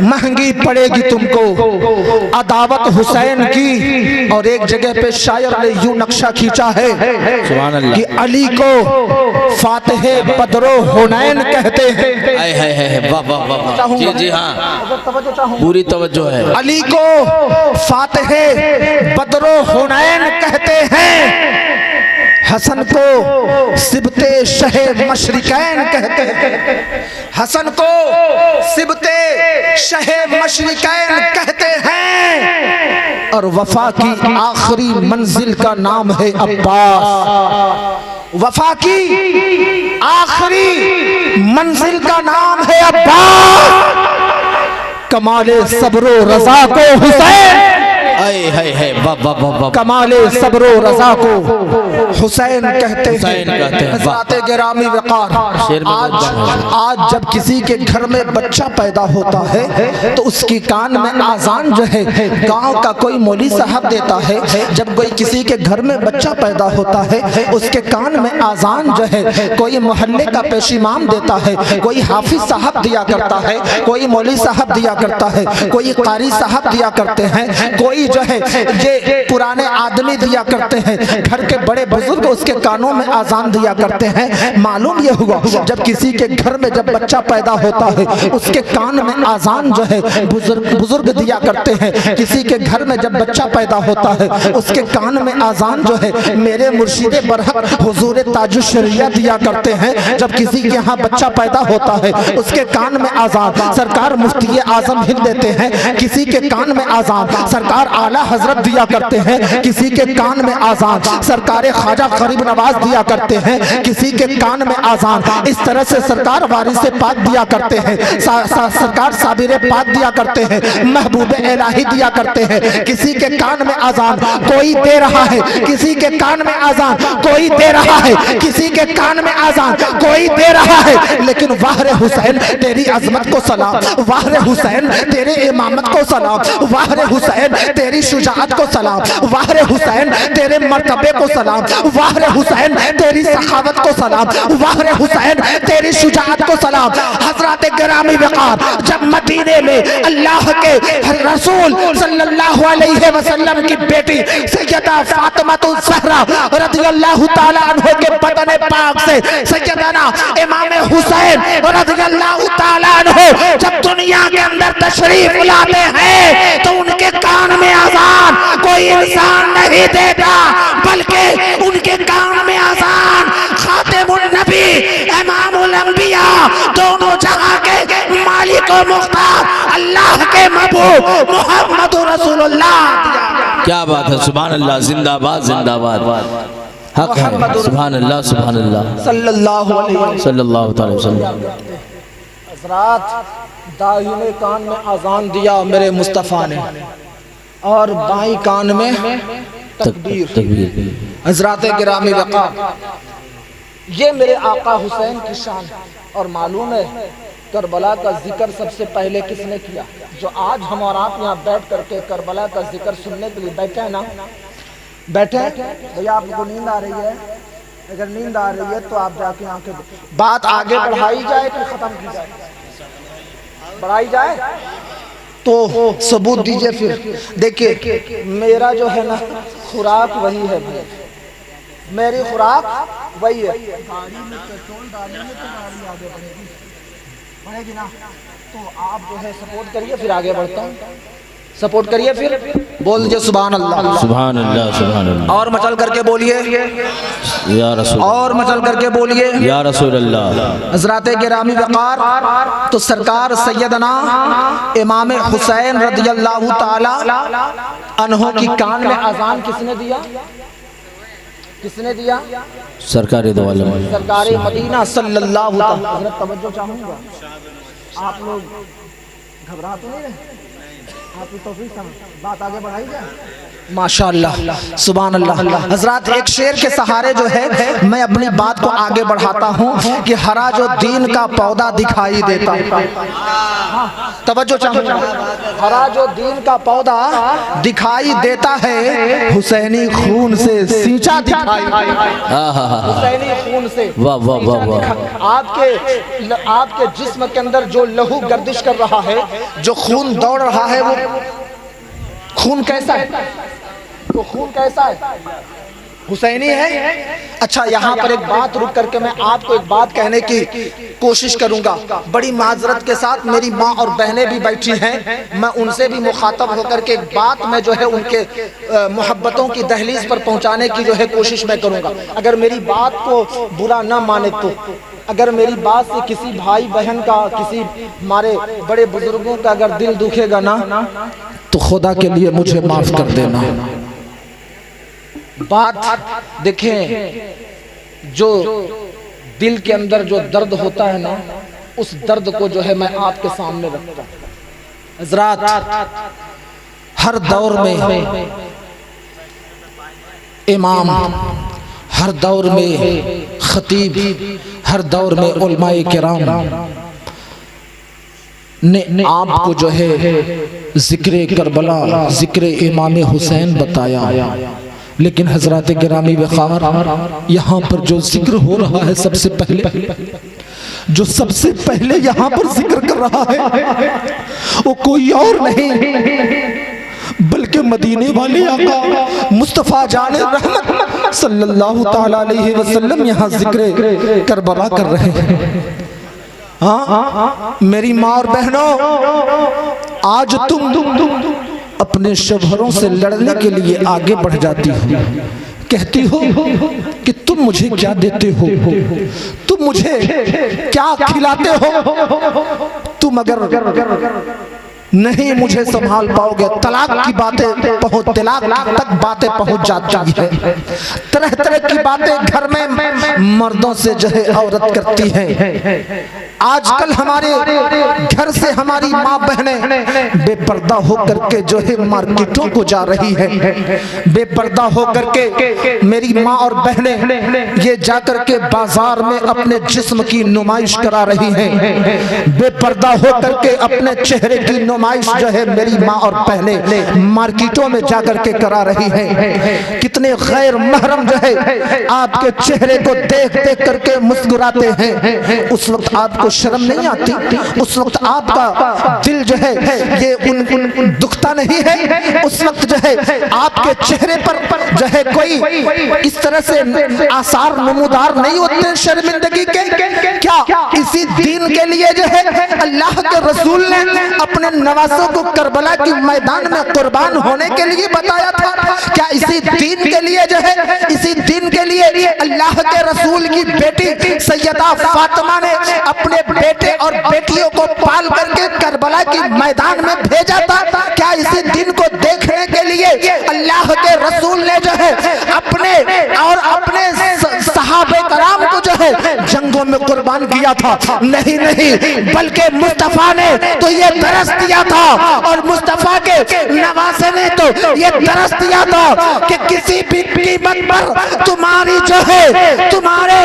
महंगी पड़ेगी तुमको अदावत हुसैन की। और एक जगह पे शायर ने यूं नक्शा खींचा है कि अली को फातिह बदरो हुनैन कहते हैं। वाह वाह वाह, जी जी हाँ, पूरी तवज्जो है। अली को फातिह बदरो हुनैन कहते हैं, हसन को सिबते शहे मशरिकैन कहते हैं, हसन को सिबते शहे मशरिकैन कहते हैं। और वफा की आखिरी मंजिल का नाम है अब्बास, वफा की आखिरी मंजिल का नाम है अब्बास। कमाले सब्रो रजा को हुसैन, कमाले सब्रो रजा को हुसैन कहते हैं। हज़रत गिरामी वक़ार, आज जब किसी के घर में बच्चा पैदा होता है तो उसकी कान में आजान जो है गांव का कोई मौलवी साहब देता है। जब कोई किसी के घर में बच्चा पैदा होता है उसके कान में आजान जो है कोई मोहल्ले का पेश इमाम देता है, कोई हाफिज साहब दिया करता है, कोई मौलवी साहब दिया करता है, कोई कारी साहब दिया करते हैं, कोई जो है ये पुराने आदमी दिया करते हैं, घर के बड़े बुजुर्ग उसके कानों में आजान दिया करते हैं। मालूम ये हुआ जब किसी के घर में जब बच्चा पैदा होता है उसके कान में आजान जो है बुजुर्ग दिया करते हैं। किसी के घर में जब बच्चा पैदा होता है उसके कान में आजान जो है मेरे मुर्शिद बरहक हुजूर ताजुश शरिया दिया करते हैं। जब किसी के यहाँ बच्चा पैदा होता है उसके कान में आजान सरकार मुफ्ती आजम हिंद देते हैं। किसी के कान में आजान सरकार आला हजरत दिया करते हैं। किसी के कान में आजान सरकार ख्वाजा गरीब नवाज दिया करते हैं। किसी के कान में आजान इस तरह से सरकार वारिस पाक दिया करते हैं। सरकार साबिर पाक दिया करते हैं, महबूब इलाही दिया करते हैं। किसी के कान में आजान कोई दे रहा है, किसी के कान में आजान कोई दे रहा है, किसी के कान में आजान कोई दे रहा है। लेकिन वाहरे हुसैन तेरी अजमत को सलाम, वाहरे हुसैन तेरे इमामत को सलाम, वाहरे हुसैन तेरी शुजाअत को सलाम, वाहरे हुसैन तेरे मर्तबे को सलाम, वाहरे हुसैन तेरी सखावत को सलाम, वाहरे हुसैन तेरी शुजाअत को सलाम। हजरत गिरामी वक़ार जब मदीने में अल्लाह के रसूल सल्लल्लाहु अलैहि वसल्लम की बेटी सैयदा फातिमातुल ज़हरा रज़ियल्लाहु ताला अन्हा के बदन पाक से सैयदना इमाम हुसैन रज़ियल्लाहु ताला अन्हु जब दुनिया के अंदर तशरीफ लाते हैं तो उनके कान में आजान कोई इंसान नहीं देता, बल्कि उनके कान में आजान खातिमुन नबी इमामुल अंबिया दोनों जहां के मालिक और मुख्तार अल्लाह के महबूब मोहम्मद रसूलुल्लाह। क्या बात है, सुभान अल्लाह, जिंदाबाद जिंदाबाद, हक है, सुभान अल्लाह सुभान अल्लाह सल्लल्लाहु अलैहि वसल्लम। हज़रात दाहिने कान में आजान दिया मेरे मुस्तफ़ा ने और बाईं कान में तकबीर। हज़रात गिरामी वक़ार ये मेरे आका हुसैन की शान। और मालूम है करबला का जिक्र सबसे पहले किसने किया? जो आज हम और आप यहाँ बैठ करके करबला का जिक्र सुनने के लिए बैठे हैं ना, बैठे भैया आपको नींद आ रही है? अगर नींद आ रही है तो आप जाके आंखें, बात आगे बढ़ाई जाए कि खत्म की जाए? बढ़ाई जाए तो सबूत दीजिए। फिर देखिए मेरा जो है ना खुराक वही है, मेरी खुराक वही है। गाड़ी में पेट्रोल डालने में तो गाड़ी आगे बढ़ेगी ना, तो आप जो है सपोर्ट करिए, फिर आगे बढ़ता हूँ। सपोर्ट करिए, फिर बोल दीजिए सुभान अल्लाह सुभान अल्लाह सुभान अल्लाह, और मचल करके बोलिए या रसूल, और मचल करके बोलिए या रसूल अल्लाह। हज़रात गिरामी वक़ार तो सरकार सैयदना इमाम हुसैन रज़ियल्लाहु ताला अन्हु की कान में अजान किसने दिया? किसने दिया? सरकारी दो वाला सरकारी मदीना सल्लल्लाहु अलैहि। तवज्जो चाहूँगा, आप लोग घबरा तो नहीं रहे? आपकी तौफीक से बात आगे बढ़ाई जाए। माशाअल्लाह सुभान अल्लाह। हजरात एक शेर के सहारे जो है मैं अपनी बात को आगे बढ़ाता हूँ कि हरा जो दीन का पौधा दिखाई देता है, तवज्जो चाहूँगा, हरा जो दीन का पौधा दिखाई देता है हुसैनी खून से सींचा दिखाई, हुसैनी खून से। वाह वाह वाह वाह। आपके जिस्म के अंदर जो लहू गर्दिश कर रहा है, जो खून दौड़ रहा है, वो खून कैसा है? तो खून कैसा है? हुसैनी है। अच्छा यहाँ पर एक बात रुक करके मैं आपको एक बात कहने की कोशिश करूंगा, बड़ी माजरत के साथ। मेरी माँ और बहनें भी बैठी हैं, मैं उनसे भी मुखातब होकर के एक बात मैं जो है उनके मोहब्बतों की दहलीज पर पहुंचाने की जो है कोशिश मैं करूंगा। अगर मेरी बात को बुरा ना माने तो, अगर मेरी बात से किसी भाई बहन का, किसी हमारे बड़े बुजुर्गों का अगर दिल दुखेगा ना, तो खुदा के लिए मुझे माफ कर देना। बात देखें, जो दिल के अंदर जो दर्द होता है ना, उस दर्द को जो है मैं आपके सामने रखता हूं। हज़रात हर दौर में इमाम, हर दौर में खतीब, हर दौर में उलमाए किराम ने आपको जो है जिक्र करबला, जिक्र इमाम हुसैन बताया। लेकिन हजरत गिरामी वक़ार यहाँ पर जो जिक्र हो रहा है, सबसे पहले यहाँ पर जिक्र कर रहा है वो कोई और नहीं बल्कि मदीने वाले आका मुस्तफ़ा जान रहमत सल्लल्लाहु ताला अलैहि वसल्लम यहाँ जिक्र करबला कर रहे हैं। हाँ मेरी माँ और बहनों, आज तुम अपने शोहरों से लड़ने के लिए आगे बढ़ जाती हो, कहती हो कि तुम मुझे क्या देते हो, तुम मुझे क्या खिलाते हो, तुम अगर नहीं मुझे संभाल पाओगे, तलाक की बातें तलाक तक बातें पहुंच जाती है। तरह तरह की बातें घर में मर्दों से जो है औरत करती है। आजकल हमारे घर से हमारी माँ बहनें बेपर्दा होकर के जो है मार्केटों को जा रही है, बेपर्दा होकर के मेरी माँ और बहनें ये जाकर के बाजार में अपने जिस्म की नुमाइश करा रही हैं, बेपर्दा होकर के अपने चेहरे की नुमाइश जो है मेरी माँ और बहनें मार्केटों में जाकर के करा रही हैं। कितने गैर महरम जो है आपके चेहरे को देख देख करके मुस्कुराते हैं। उस वक्त आपको शर्म नहीं आती? उस वक्त आपका दिल जो है ये उन दुखता नहीं है? उस वक्त जो है आपके चेहरे पर जो है कोई इस तरह से आसार नमूदार नहीं होते शर्मिंदगी के? क्या इसी दीन के लिए जो है अल्लाह के रसूल ने अपने नवासों को करबला के मैदान में कुर्बान होने के लिए बताया था? क्या इसी दीन के लिए जो है, इसी दीन के लिए अल्लाह के रसूल की बेटी सैयदा फातिमा ने अपने बेटे और बेटियों को पाल करके करबला के मैदान में भेजा था? क्या इसी दिन को देखने के लिए अल्लाह के रसूल ने जो है अपने और अपने सहाबे कराम को जो है जंगों में कुर्बान किया था? नहीं नहीं, बल्कि मुस्तफा ने तो ये दरस दिया था और मुस्तफा के नवासे ने तो ये दरस दिया था कि किसी भी कीमत पर तुम्हारी जो है तुम्हारे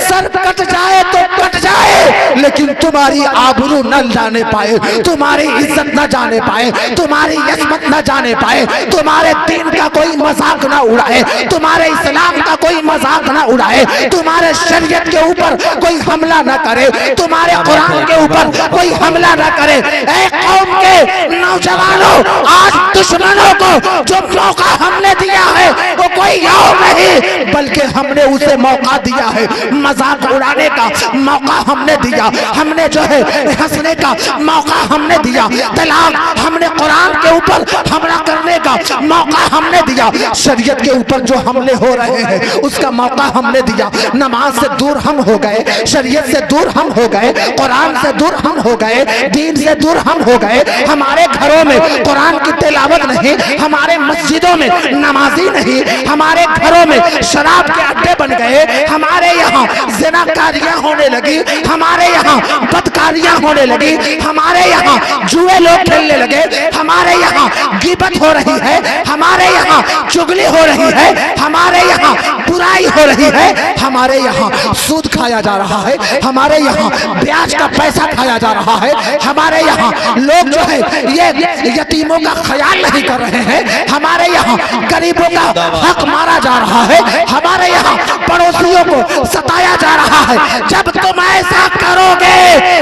सर कट जाए तो कट जाए, लेकिन तुम्हारी आबरू न जाने पाए, तुम्हारी इज्जत न जाने पाए, तुम्हारी यशमत न जाने पाए, तुम्हारे दीन का कोई मजाक ना उड़ाए, तुम्हारे इस्लाम का कोई मजाक ना उड़ाए, तुम्हारे शरीयत के ऊपर कोई हमला ना करे, तुम्हारे कुरान के ऊपर कोई हमला ना करे। ऐ कौम के नौजवानों, आज दुश्मनों को जो मौका हमने दिया है वो कोई और नहीं बल्कि हमने उसे मौका दिया है, मजाक उड़ाने का मौका हमने दिया, हमने जो है हंसने का मौका हमने दिया, तलाक हमने कुरान के ऊपर हमला करने का मौका हमने दिया, शरीयत के ऊपर जो हमले हो रहे हैं उसका मौका हमने दिया। नमाज से दूर हम हो गए, शरीयत से दूर हम हो गए, कुरान से दूर हम हो गए, दीन से दूर हम हो गए। हमारे घरों में कुरान की तिलावत नहीं, हमारे मस्जिदों में नमाजी नहीं, हमारे घरों में शराब के अड्डे बन गए, हमारे यहाँ ज़िनाकारियाँ होने लगी, हमारे यहाँ बदकारियाँ होने लगी, हमारे यहाँ जुए लोग खेलने लगे, हमारे यहाँ गिबत हो रही है, हमारे यहाँ चुगली हो रही है, हमारे यहाँ बुराई हो रही है, हमारे यहाँ सूद खाया जा रहा है, हमारे यहाँ ब्याज का पैसा खाया जा रहा है, हमारे यहाँ लोग जो है ये यतीमों का ख्याल नहीं कर रहे हैं, हमारे यहाँ गरीबों का हक मारा जा रहा है, हमारे यहाँ पड़ोसियों को सताया जा रहा है। जब तुम ऐसा करोगे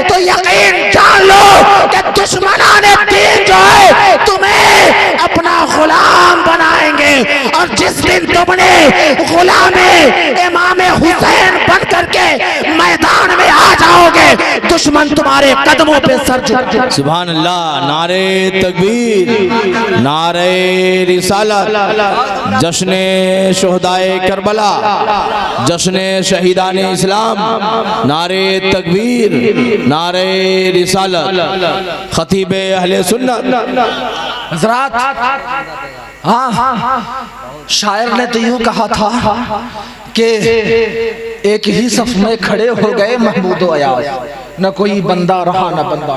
तो यकीन जान लो कि दुश्मनाने दीन जो है तुम्हें अपना गुलाम बनाएंगे, और जिस दिन तुमने गुलामे इमाम हुसैन बन करके मैदान में आ जाओगे दुश्मन तुम्हारे कदमों पे सर झुकाएगा। सुभान अल्लाह, नारे तकबीर, नारे रिसालत, जश्ने शोहदाए करबला, जश्ने शहीदाने इस्लाम, नारे तकबीर, नारे रिसालत, खतीबे अहले सुन्नत। हज़रात, हाँ शायर ने तो यूं कहा था कि एक ही सफ में खड़े हो गए महमूद अयाज, न कोई बंदा रहा न बंदा।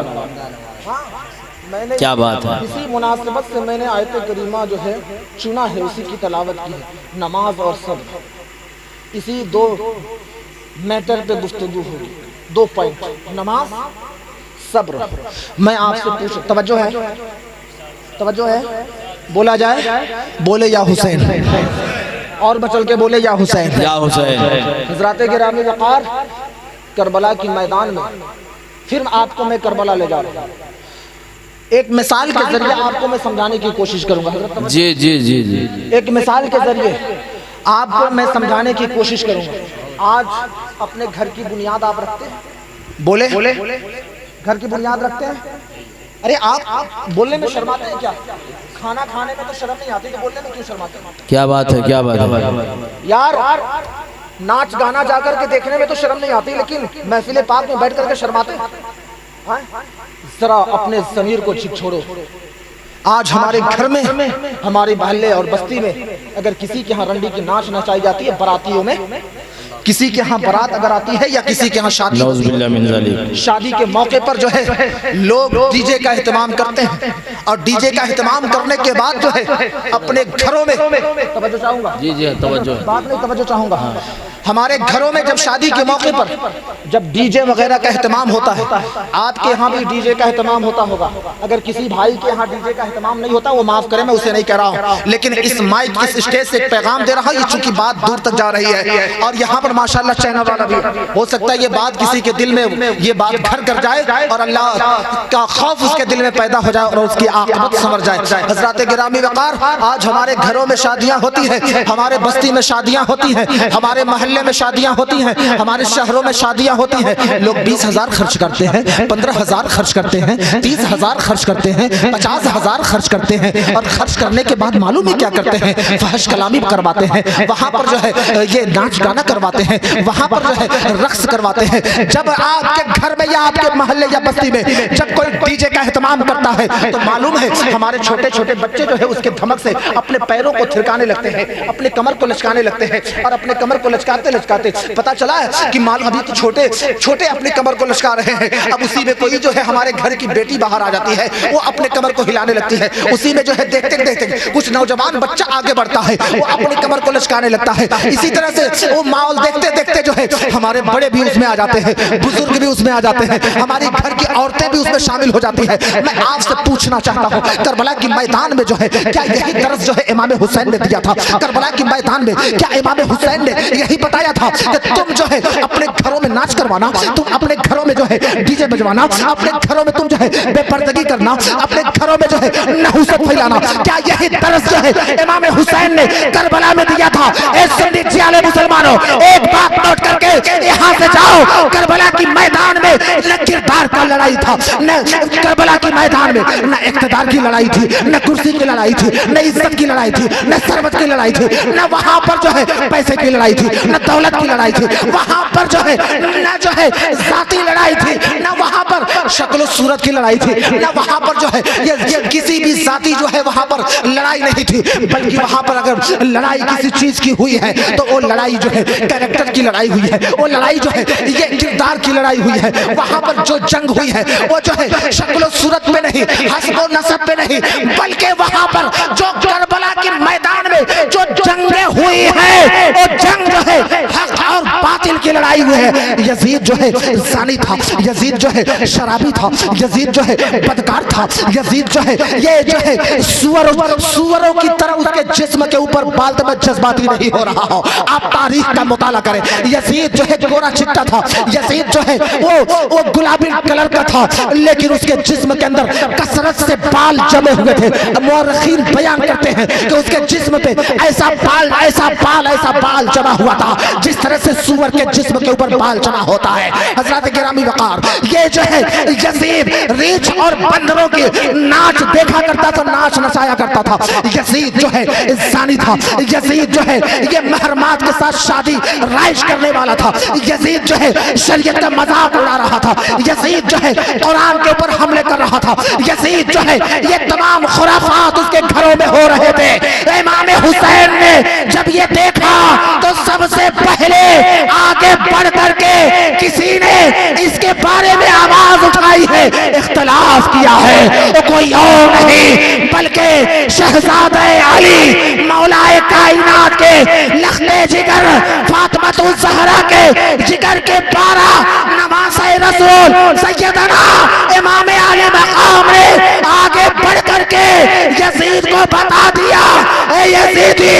क्या बात है। इसी मुनासिबत से मैंने आयत करीमा जो है चुना है, उसी की तलावत की है। नमाज और सब्र, इसी दो मैटर पे गुफ्तगू होगी, दो पॉइंट, नमाज सब्र। मैं आपसे पूछ, तवज्जो है, तवज्जो है, बोला जाए, बोले या हुसैन, और बचल के बोले या हुसैन, या हुसैन। हज़रात गिरामी वक़ार, करबला की मैदान में फिर आपको मैं करबला ले जा रहा हूँ। एक मिसाल के जरिए आपको मैं समझाने की कोशिश करूंगा। जी जी जी जी एक मिसाल के जरिए आपको मैं समझाने की कोशिश करूंगा। आज अपने घर की बुनियाद आप रखते हैं, बोले घर की बुनियाद रखते हैं। अरे आप बोलने में शर्माते हैं क्या? खाना खाने में तो शर्म नहीं आती, तो बोलने में क्यों शर्माते हैं? क्या बात है, क्या बात है यार, नाच गाना जाकर के देखने में तो शर्म नहीं आती, लेकिन महफिल पाक में बैठ करके शर्माते हैं। जरा अपने ज़मीर को छोड़ो। आज हमारे घर में, हमारे मोहल्ले और बस्ती में अगर किसी के यहाँ रंडी की नाच नचाई जाती है, बारातियों में किसी के यहाँ बारात अगर आती है या किसी के यहाँ शादी के मौके पर जो है लोग डीजे का एहतमाम करते हैं, और डीजे का एहतमाम करने के बाद जो है अपने घरों में, तवज्जो चाहूंगा, जी जी तवज्जो, बात नहीं तवज्जो चाहूंगा, हमारे घरों में जब शादी के मौके पर जब डीजे वगैरह का एहतमाम होता है, आपके यहाँ भी डीजे का एहतमाम होता होगा। अगर किसी भाई के यहाँ डीजे का एहतमाम नहीं होता, वो माफ करे, मैं उसे नहीं कह रहा हूँ, लेकिन इस माइक इस स्टेज से एक पैगाम दे रहा हूँ, चूंकि बात दूर तक जा रही है और यहाँ पर माशाल्लाह चैनल वाला भी, हो सकता है ये बात किसी के दिल में ये बात घर कर जाए और अल्लाह का खौफ उसके दिल में पैदा हो जाए और उसकी आक़िबत समझ जाए। हज़रात गिरामी वक़ार, आज हमारे घरों में शादियाँ होती हैं, हमारे बस्ती में शादियाँ होती हैं, हमारे महल्ले में शादियाँ होती हैं, हमारे शहरों में शादियाँ होती हैं। लोग 20,000 खर्च करते हैं, 15,000 खर्च करते हैं, 30,000 खर्च करते हैं, 50,000 खर्च करते हैं, और खर्च करने के बाद मालूम है क्या करते हैं? फहश कलामी करवाते हैं, वहाँ पर जो है ये नाच गाना करवाते हैं, वहाँ पर जो है रक्स करवाते हैं। जब आपके घर में या आपके मोहल्ले या बस्ती में जब कोई डीजे का एहतमाम करता है, तो मालूम है हमारे छोटे छोटे बच्चे जो है उसके धमक से अपने पैरों को थिरकाने लगते हैं, अपने कमर को लचकाने लगते हैं, और अपने कमर को लचकाते लचकाते पता चला है कि मालूम अभी तो छोटे छोटे अपनी कमर को लचका रहे हैं, अब उसी में कोई जो है हमारे घर की बेटी बाहर आ जाती है, वो अपने कमर को हिलाने लगती है, उसी में जो है देखते देखते कुछ नौजवान बच्चा आगे बढ़ता है, वो अपनी कमर को लचकाने लगता है। इसी तरह से वो माहौल देखते देखते जो है हमारे बड़े भी उसमें आ जाते हैं, बुजुर्ग भी उसमें आ जाते हैं, हमारी घर की औरतें भी उसमें शामिल हो जाती है। मैं आपसे पूछना चाहता हूँ, करबला की मैदान में जो है क्या यही दर्स जो है इमाम हुसैन ने दिया था? करबला की मैदान में क्या इमाम हुसैन ने यही बताया था कि तुम जो है अपने घरों में नाच करवाना, तुम अपने घरों में जो है डीजे बजवाना, अपने घरों में तुम जो है बेपर्दगी करना, अपने घरों में जो है नहुसत फैलाना, क्या यही दर्स जो है इमाम हुसैन ने करबला में दिया था? मुसलमानों, एक बात नोट करके यहाँ से जाओ, करबला की मैदान में न किरदार का लड़ाई था, न करबला की मैदान में न इक़्तिदार की लड़ाई थी, न कुर्सी की लड़ाई थी, न इज्जत की लड़ाई थी, न सरबत की लड़ाई थी, न वहाँ पर जो है पैसे की लड़ाई थी, न दौलत की लड़ाई थी, वहाँ पर जो है न जो है जाती लड़ाई थी, न वहाँ पर शक्ल सूरत की लड़ाई थी, न वहाँ पर जो है ये किसी भी जाति जो है वहाँ पर लड़ाई नहीं थी, बल्कि वहाँ पर अगर लड़ाई किसी चीज की हुई है तो वो लड़ाई जो है कैरेक्टर की लड़ाई हुई है, वो लड़ाई जो है ये किरदार की लड़ाई हुई है। वहाँ पर जो जंग हुई है वो जो है शक्ल सूरत पे नहीं, हस्ब नसब पे नहीं, बल्कि वहाँ पर जो करबला के मैदान में जो जंगें हुई है वो जंग जो है हक और बातिल की लड़ाई हुई है। यजीद जो है जानी था, यजीद जो है शराबी था, यजीद जो है बदकार था, यजीद जो है ये जो है सुअरों की तरह उसके जिस्म के ऊपर बाल में जज्बाती नहीं हो रहा हो। आप तारीख का मुताला करें, यजीद जो है गोरा चिट्टा था, यजीद जो है वो गुलाबी कलर का था, लेकिन उसके जिस्म के अंदर कसरत से बाल जमे हुए थे। मुअर्रिखीन बयान करते हैं कि उसके जिस्म पे ऐसा बाल जमा हुआ था जिस तरह से सूअर के जिस्म के ऊपर बाल जमा होता है। हज़रात गिरामी वक़ार, ये जो है यजीद रीछ और बंदरों की नाच देखा करता था, नाच नचाया करता था। यजीद जो है जानी था, यजीद जो है ये महरमात के साथ शादी राइश करने वाला था, यजीद जो है शरीयत का मजाक उड़ा रहा था, यजीद जो है कुरान के ऊपर हमले कर रहा था, यजीद जो है ये तमाम खुराफात उसके घरों में हो रहे थे। इमाम हुसैन ने जब ये देखा तो सबसे पहले आगे बढ़ करके किसी ने इसके बारे में आवाज उठाई है, इख्तिलाफ किया है, तो कोई और नहीं बल्कि शहजादे अली मौलाए कायनात के लख्ते जिगर फातिमा ज़हरा के जिगर के 12 नवासे रसूल सैयदना इमाम आले मकाम ने आगे बढ़ करके यजीद को बता दिया, ए यजीदी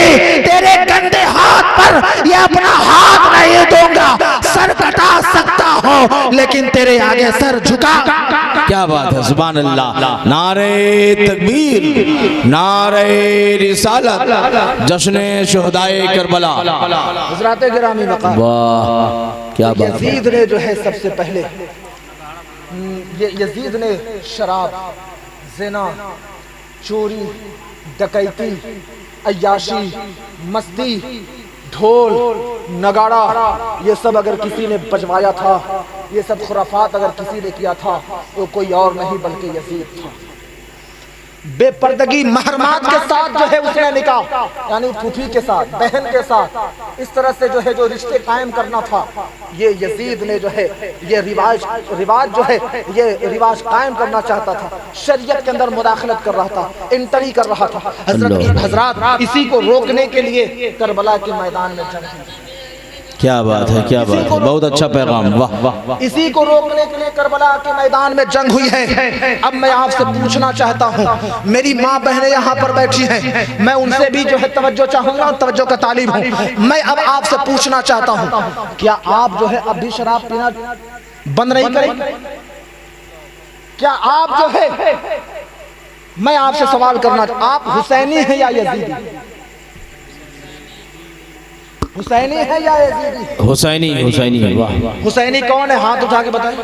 तेरे गंदे हाथ पर पर ये अपना हाथ नहीं दूंगा। सर कटा सकता हो लेकिन तेरे आगे सर झुका। क्या बात है, सुभान अल्लाह। नारे तकबीर, नारे रिसालत, जश्न शुहदाए करबला। हज़रात गिरामी मक़ाम, वाह क्या बात है। यजीद ने जो है सबसे पहले यजीद ने शराब, ज़िना, चोरी, डकैती, अय्याशी, मस्ती, ढोल, नगाड़ा, ये सब अगर किसी ने बजवाया था, ये सब खुराफात अगर किसी ने किया था तो कोई और नहीं बल्कि यजीद था। बेपर्दगी महरमात के साथ जो है उसने निकाह, यानी फूफी के साथ, बहन के साथ, इस तरह से जो है जो रिश्ते कायम करना था, ये यजीद ने जो है ये रिवाज जो है ये रिवाज कायम करना चाहता था। शरीयत के अंदर मुदाखलत कर रहा था, एंट्री कर रहा था। हजरत इसी को रोकने के लिए करबला के मैदान में जंग। क्या बात है, क्या बात है, बहुत अच्छा पैगाम, वाह वाह वाह। इसी को रोकने के लिए करबला के मैदान में जंग हुई है। अब मैं आपसे पूछना चाहता हूँ, मेरी माँ बहनें यहाँ पर बैठी हैं, मैं उनसे भी जो है तवज्जो चाहूंगा, तवज्जो का तालिब हूँ। मैं अब आपसे पूछना चाहता हूँ, क्या आप जो है अब भी शराब पीना बंद नहीं करेंगे? क्या आप जो है, मैं आपसे सवाल करना, आप हुसैनी हैं या यजीदी? हुसैनी है या यजीदी? हुसैनी, हुसैनी, वाह। हुसैनी कौन है? हाथ उठा के बताएं।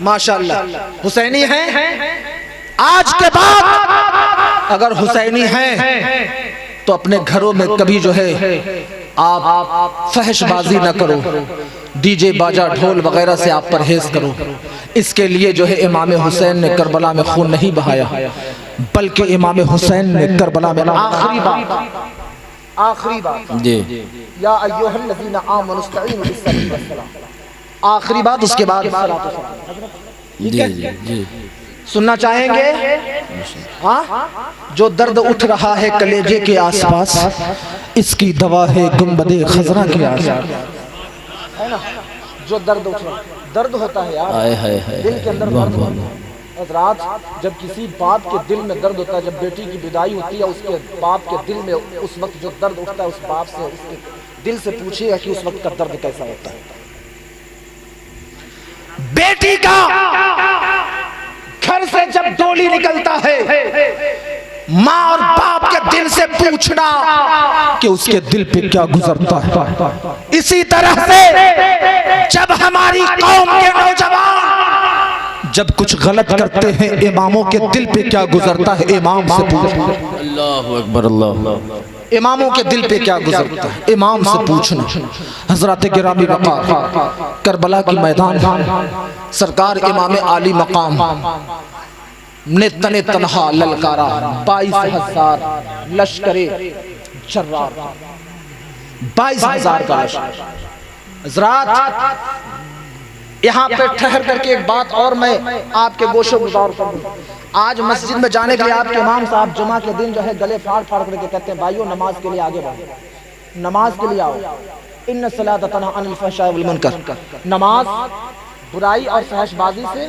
माशाअल्लाह हुसैनी हैं। आज के बाद अगर हुसैनी हैं तो अपने घरों में कभी जो है आप फहशबाजी न करो, डीजे बाजा ढोल वगैरह से आप परहेज करो। इसके लिए जो है इमाम हुसैन ने करबला में खून नहीं बहाया, बल्कि इमाम हुसैन ने करबला में आखिरी बात जी, या अय्युहल्लज़ीना आमनुस्तईनु बिस्सब्रि वस्सलाम, आखिरी बात, उसके बाद जी जी जी सुनना चाहेंगे? हाँ, जो दर्द उठ रहा है कलेजे के आसपास, इसकी दवा है गुंबदे खजरा के आसपास, है ना? जो दर्द उठ रहा, दर्द होता है यार, दिल के अंदर दर्द होता है। रात जब किसी बाप के दिल में दर्द होता है, जब बेटी की विदाई होती है, उसके बाप के दिल में उस वक्त जो दर्द उठता है, उस बाप से, उसके दिल से पूछिएगा कि उस वक्त का दर्द कैसा होता है। बेटी का घर से जब डोली निकलता है, माँ और बाप के दिल से पूछना कि उसके दिल पे क्या गुजरता है। इसी तरह से जब हमारी कौम के नौजवान जब कुछ गलत करते हैं, इमामों के दिल पे क्या गुजरता है, इमाम से पूछना। अल्लाहु अकबर, अल्लाह। इमामों के दिल पे क्या गुजरता है, इमाम से पूछना। हजरत गिरामी वक़ार, करबला की मैदान, सरकार इमाम आली मकाम ने तने तनहा ललकारा 22,000 लश्करे जर्रार, 22,000 का लश्कर। हजरात यहाँ पे ठहर करके एक बात और मैं आपके गोशो गुजार करूँ। आज मस्जिद में जाने के लिए आपके इमाम साहब जुमा के दिन जो है गले फाड़ फाड़ करके कहते हैं, भाइयों नमाज के लिए आगे बढ़ो, नमाज के लिए आओ। इन्न सलात तनहा अनिल फहशाइ वल मुनकर, नमाज बुराई और फहशबाजी से,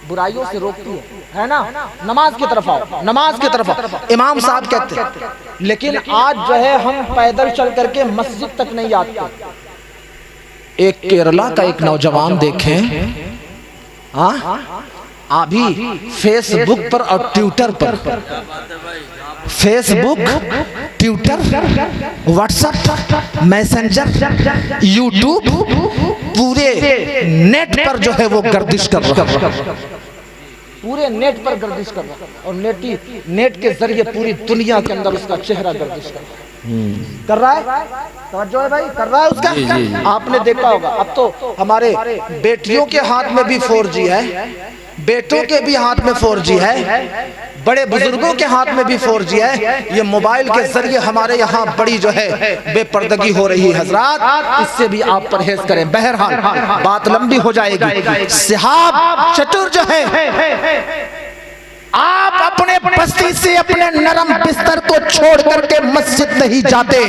बुराइयों से रोकती है ना? नमाज की तरफ आओ, नमाज की तरफ आओ, इमाम साहब कहते हैं। लेकिन आज जो है हम पैदल चल करके मस्जिद तक नहीं आते। एक केरला का एक नौजवान देखें, अभी फेसबुक पर और ट्विटर पर, Facebook, Twitter, WhatsApp, messenger, YouTube, पूरे नेट पर जो है वो गर्दिश कर रहा है, पूरे नेट पर गर्दिश कर रहा है। और नेट के जरिए पूरी दुनिया के अंदर उसका चेहरा गर्दिश कर रहा है। तवज्जो है भाई, कर रहा है उसका। जी। आपने देखा होगा अब तो हमारे बेटियों के हाथ में भी 4G है, बेटों के भी हाथ में 4G है, बड़े बुजुर्गों के हाथ में भी 4G है। ये मोबाइल के जरिए हमारे यहाँ बड़ी जो है बेपर्दगी हो रही है। हजरात इससे भी आप परहेज करें। बहरहाल बात लंबी हो जाएगी। सिहाब चतुर जो है, आप अपने बस्ती से अपने नरम बिस्तर को छोड़ करके मस्जिद नहीं जाते,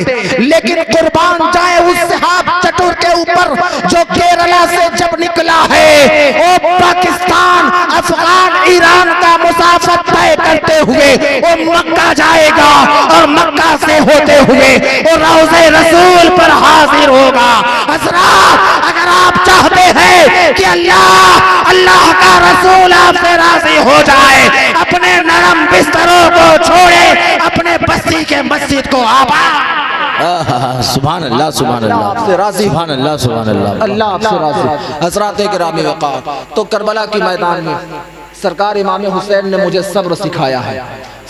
लेकिन कुर्बान जाए उस सिहाब चतुर के ऊपर जो केरला से जब निकला है, वो पाकिस्तान, अफगान, ईरान का मुसाफिर तय करते हुए वो मक्का जाएगा और मक्का से होते हुए वो रोज़े रसूल पर हाजिर होगा। हज़रात, अगर आप चाहते हैं कि अल्लाह का रसूल आपसे राजी हो जाए, अपने नरम बिस्तरों को छोड़े, अपने बस्ती के मस्जिद को आबाद। सुभान अल्लाह, सुभान अल्लाह, आपसे राजी, सुभान अल्लाह, सुभान अल्लाह, अल्लाह आपसे राजी। हज़रात गिरामी वक़ार, तो करबला के मैदान में सरकार इमाम हुसैन ने मुझे सब्र सिखाया है,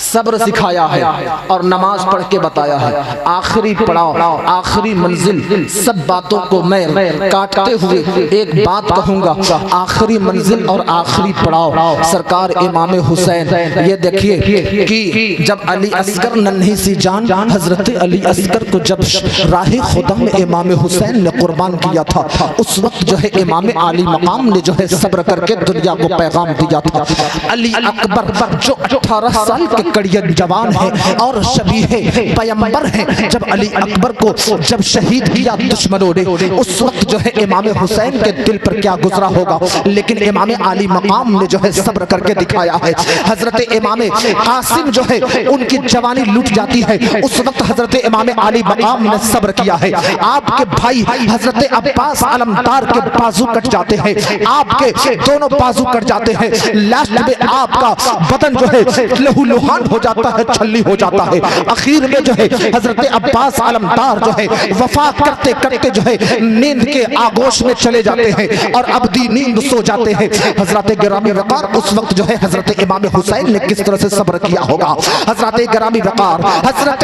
सब्र सिखाया है और नमाज पढ़ के बताया है। आखिरी पड़ाव, आखिरी मंजिल, सब बातों को मैं काटते हुए एक बात कहूंगा। आखिरी मंजिल और आखिरी पड़ाव सरकार इमाम हुसैन। ये देखिए कि जब अली असगर नन्ही सी जान हजरत अली असगर को जब राह खुदा में इमाम हुसैन ने कुर्बान किया था, उस वक्त जो है इमाम आली मकाम ने जो है सब्र करके दुनिया को पैगाम दिया था। अली अकबर जो 18 साल के कड़ियन जवान है और शबीहे पैगंबर हैं, जब अली अकबर को जब शहीद किया दुश्मनों ने, उस वक्त जो है इमाम हुसैन के दिल पर क्या गुजरा होगा। लेकिन इमाम आली मकाम ने जो है सब्र करके दिखाया है। हजरत इमाम कासिम जो है उनकी जवानी लूट जाती है, उस वक्त हजरत इमाम आली मकाम ने सब्र किया है। आपके भाई हजरत अब्बास अलमदार के बाजू कट जाते हैं, आपके दोनों बाजू कट जाते हैं, लास्ट में आपका बदन जो है लहूलुहान हो जाता है, छल्ली हो जाता है। आखिर में जो है हजरत अब्बास अलमदार जो है वफात करते करते जो है नींद के आगोश में चले जाते हैं और अबदी नींद सो जाते हैं। हजरत गिरामी वक़ार, उस वक्त जो है हजरत इमाम हुसैन ने किस तरह से सब्र किया होगा। हजरत गिरामी वक़ार, हजरत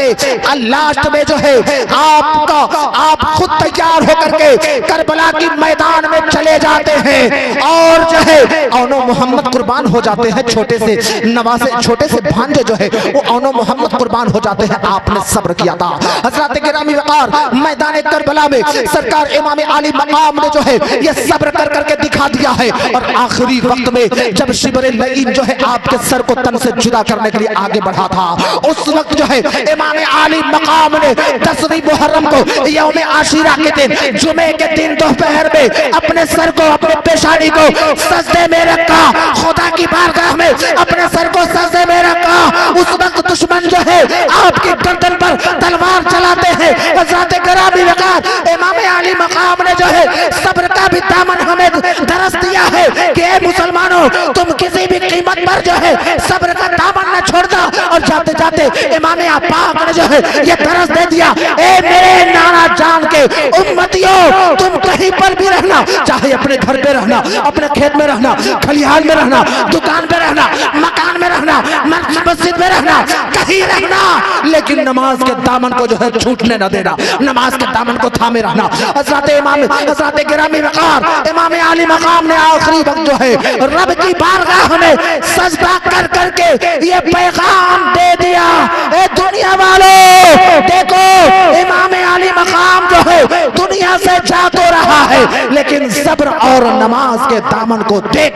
लास्ट में जो है आप खुद तैयार होकर के करबला की मैदान में चले जाते हैं और जो है औनो मोहम्मद कुर्बान हो जाते हैं। छोटे से नवासे, छोटे से भांजे जो है वो औनो मोहम्मद कुर्बान हो जाते हैं। आपने सब्र किया था। हजरत गिरामी वक़ार, मैदान करबला में सरकार इमाम आली मकाम ने जो है ये सब्र कर करके दिखा दिया है। और आखिरी वक्त में जब शिबर लईन जो है आपके सर को तन से जुदा करने के लिए आगे बढ़ा था, उस वक्त जो है इमाम आली मकाम ने 10वीं मुहर्रम को यौम आशीरा के दिन, जुमे के दिन दोपहर में अपने सर को, अपने पेशानी को सजदे में रखा, खुदा की बारगाह में अपने सर को सजदे में रखा। उस वक्त दुश्मन जो है आपकी गर्दन पर तलवार चलाते हैं। हज़रत गिरामी वक़ार, इमाम आली मकाम ने जो है सब्र का भी दामन हमें दरस दिया है कि ए मुसलमानों, तुम किसी भी कीमत पर जो है सब्र का दामन न छोड़ना। और जाते जाते इमाम पाक ने जो है ये दरस दे दिया, ए मेरे नाना जान के उम्मतियों, तुम कहीं पर भी रहना, चाहे अपने घर पे रहना, अपने खेत में रहना, खलिहान में रहना, दुकान पे रहना, मकान में रहना, मस्जिद में रहना, कहीं रहना, लेकिन नमाज के दामन को जो है छूटने न देना, नमाज के दामन को थामे रहना। हज़रत गिरामी वक़ार, इमाम आली मकाम ने आखिरी वक्त जो है रब की बारगाह में सजदा कर करके ये पैगाम दे दिया, ए दुनिया वालों देखो, इमाम आली मकाम जो है दुनिया से जा तो रहा है, लेकिन सब्र और नमाज के दामन को देख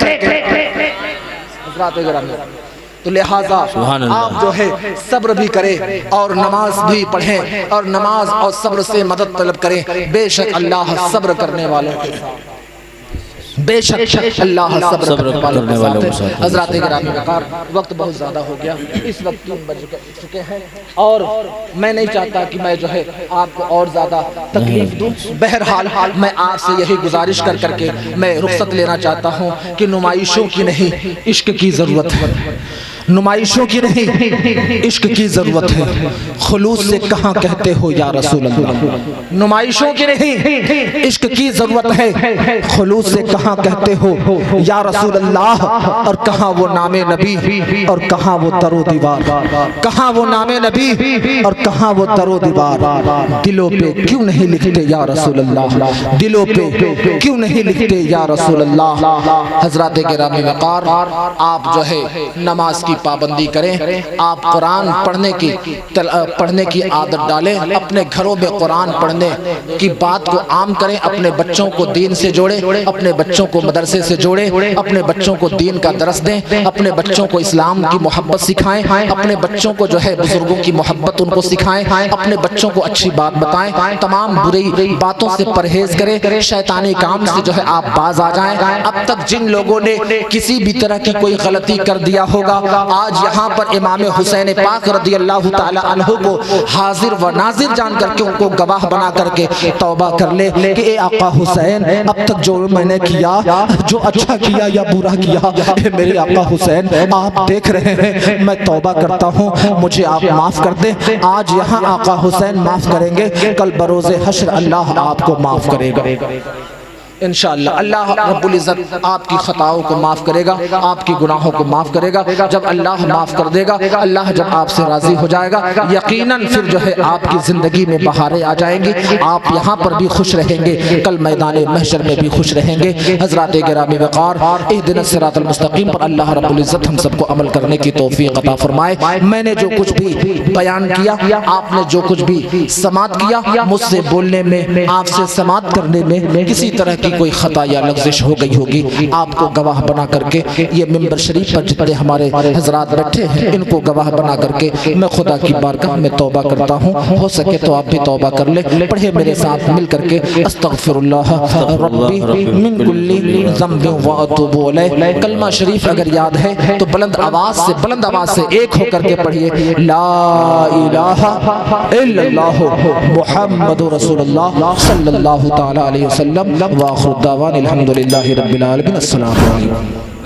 तो लिहाजा आप जो है सब्र भी करें और नमाज भी पढ़ें और नमाज और सब्र से मदद तलब करें। बेशक अल्लाह सब्र करने वालों के साथ, बेशक अल्लाह सब्र करने वालों के साथ। हज़रात गिरामी वक़ार, वक्त बहुत ज़्यादा हो गया, इस वक्त 3 बज चुके हैं और मैं नहीं चाहता कि मैं जो है आपको और ज़्यादा तकलीफ दूँ। बहरहाल मैं आपसे यही गुजारिश कर करके मैं रुख्सत लेना चाहता हूँ कि नुमाइशों की नहीं इश्क की ज़रूरत है, नुमाइशों की नहीं इश्क की ज़रूरत है। खुलूस से कहाँ कहते हो या रसूल अल्लाह, नुमाइशों की नहीं इश्क की ज़रूरत है। खुलूस से कहाँ कहते हो या रसूल अल्लाह, और कहाँ वो नामे नबी और कहाँ वो दरो दीवार, कहाँ वो नामे नबी और कहाँ वो दरो दीवार। दिलों पे क्यों नहीं लिखते या रसूल अल्लाह, दिलों पे क्यों नहीं लिखते या रसूल अल्लाह। हज़रात गिरामी वक़ार, आप जो है नमाज की पाबंदी करें, आप कुरान पढ़ने की आदत डालें, अपने घरों में कुरान पढ़ने की बात को आम करें, अपने बच्चों को दीन से जोड़ें, अपने बच्चों को मदरसे से जोड़ें, अपने बच्चों को दीन का दरस दें, अपने बच्चों को इस्लाम की मोहब्बत सिखाएं, अपने बच्चों को जो है बुजुर्गों की मोहब्बत उनको सिखाएं, अपने बच्चों को अच्छी बात बताएं, तमाम बुरी बातों से परहेज करें, शैतानी काम से जो है आप बाज आ जाएं। अब तक जिन लोगों ने किसी भी तरह की कोई गलती कर दिया होगा, आज यहाँ पर इमाम हुसैन पाक रज़ी अल्लाह ताला अन्हु को हाजिर व नाजिर जान करके उनको गवाह बना करके तौबा कर ले कि ए आका हुसैन, अब तक जो मैंने किया, जो अच्छा किया या बुरा किया, मेरे आका हुसैन आप देख रहे हैं, मैं तौबा करता हूँ, मुझे आप माफ कर दें। आज यहाँ आका हुसैन माफ करेंगे, कल बरोज़े हश्र अल्लाह आपको माफ करेगा इंशाअल्लाह। अल्लाह रब्बुल इज़्ज़त आपकी खताओं को माफ़ करेगा, आपकी गुनाहों को माफ़ करेगा। जब अल्लाह माफ़ कर देगा, अल्लाह जब आपसे राज़ी हो जाएगा, यकीनन फिर जो है आपकी ज़िंदगी में बहारें आ जाएंगी। आप यहाँ पर भी खुश रहेंगे, कल मैदान महशर में भी खुश रहेंगे। हज़रात गिरामी वक़ार, इहदिना सिरातल मुस्तक़ीम पर अल्लाह रब्बुल इज़्ज़त हम सबको अमल करने की तौफ़ीक़ अता फ़रमाए। मैंने जो कुछ भी बयान किया, आपने जो कुछ भी समात किया, मुझसे बोलने में, आपसे समात करने में किसी तरह की कोई खता या लग़्ज़िश हो गई होगी, आपको गवाह बना करके ये मिंबर शरीफ पर जितने हमारे हजरात बैठे हैं, इनको गवाह बना करके मैं खुदा की बारगाह में तौबा करता हूँ। हो सके तो आप भी तौबा कर ले। पढ़े मेरे साथ मिल करके, अस्तग़फ़िरुल्लाह रब्बी मिन कुल्ली ज़ंबिन व अतूबु अलैह। कलमा शरीफ अगर याद है तो बुलंद आवाज़ से एक होकर के पढ़िए, ला इलाहा इल्लल्लाहु मुहम्मदुर रसूलुल्लाह सल्लल्लाहु तआला अलैहि वसल्लम। व आखिर दावाना अल्हम्दुलिल्लाहि रब्बिल आलमीन। अस्सलामु अलैकुम।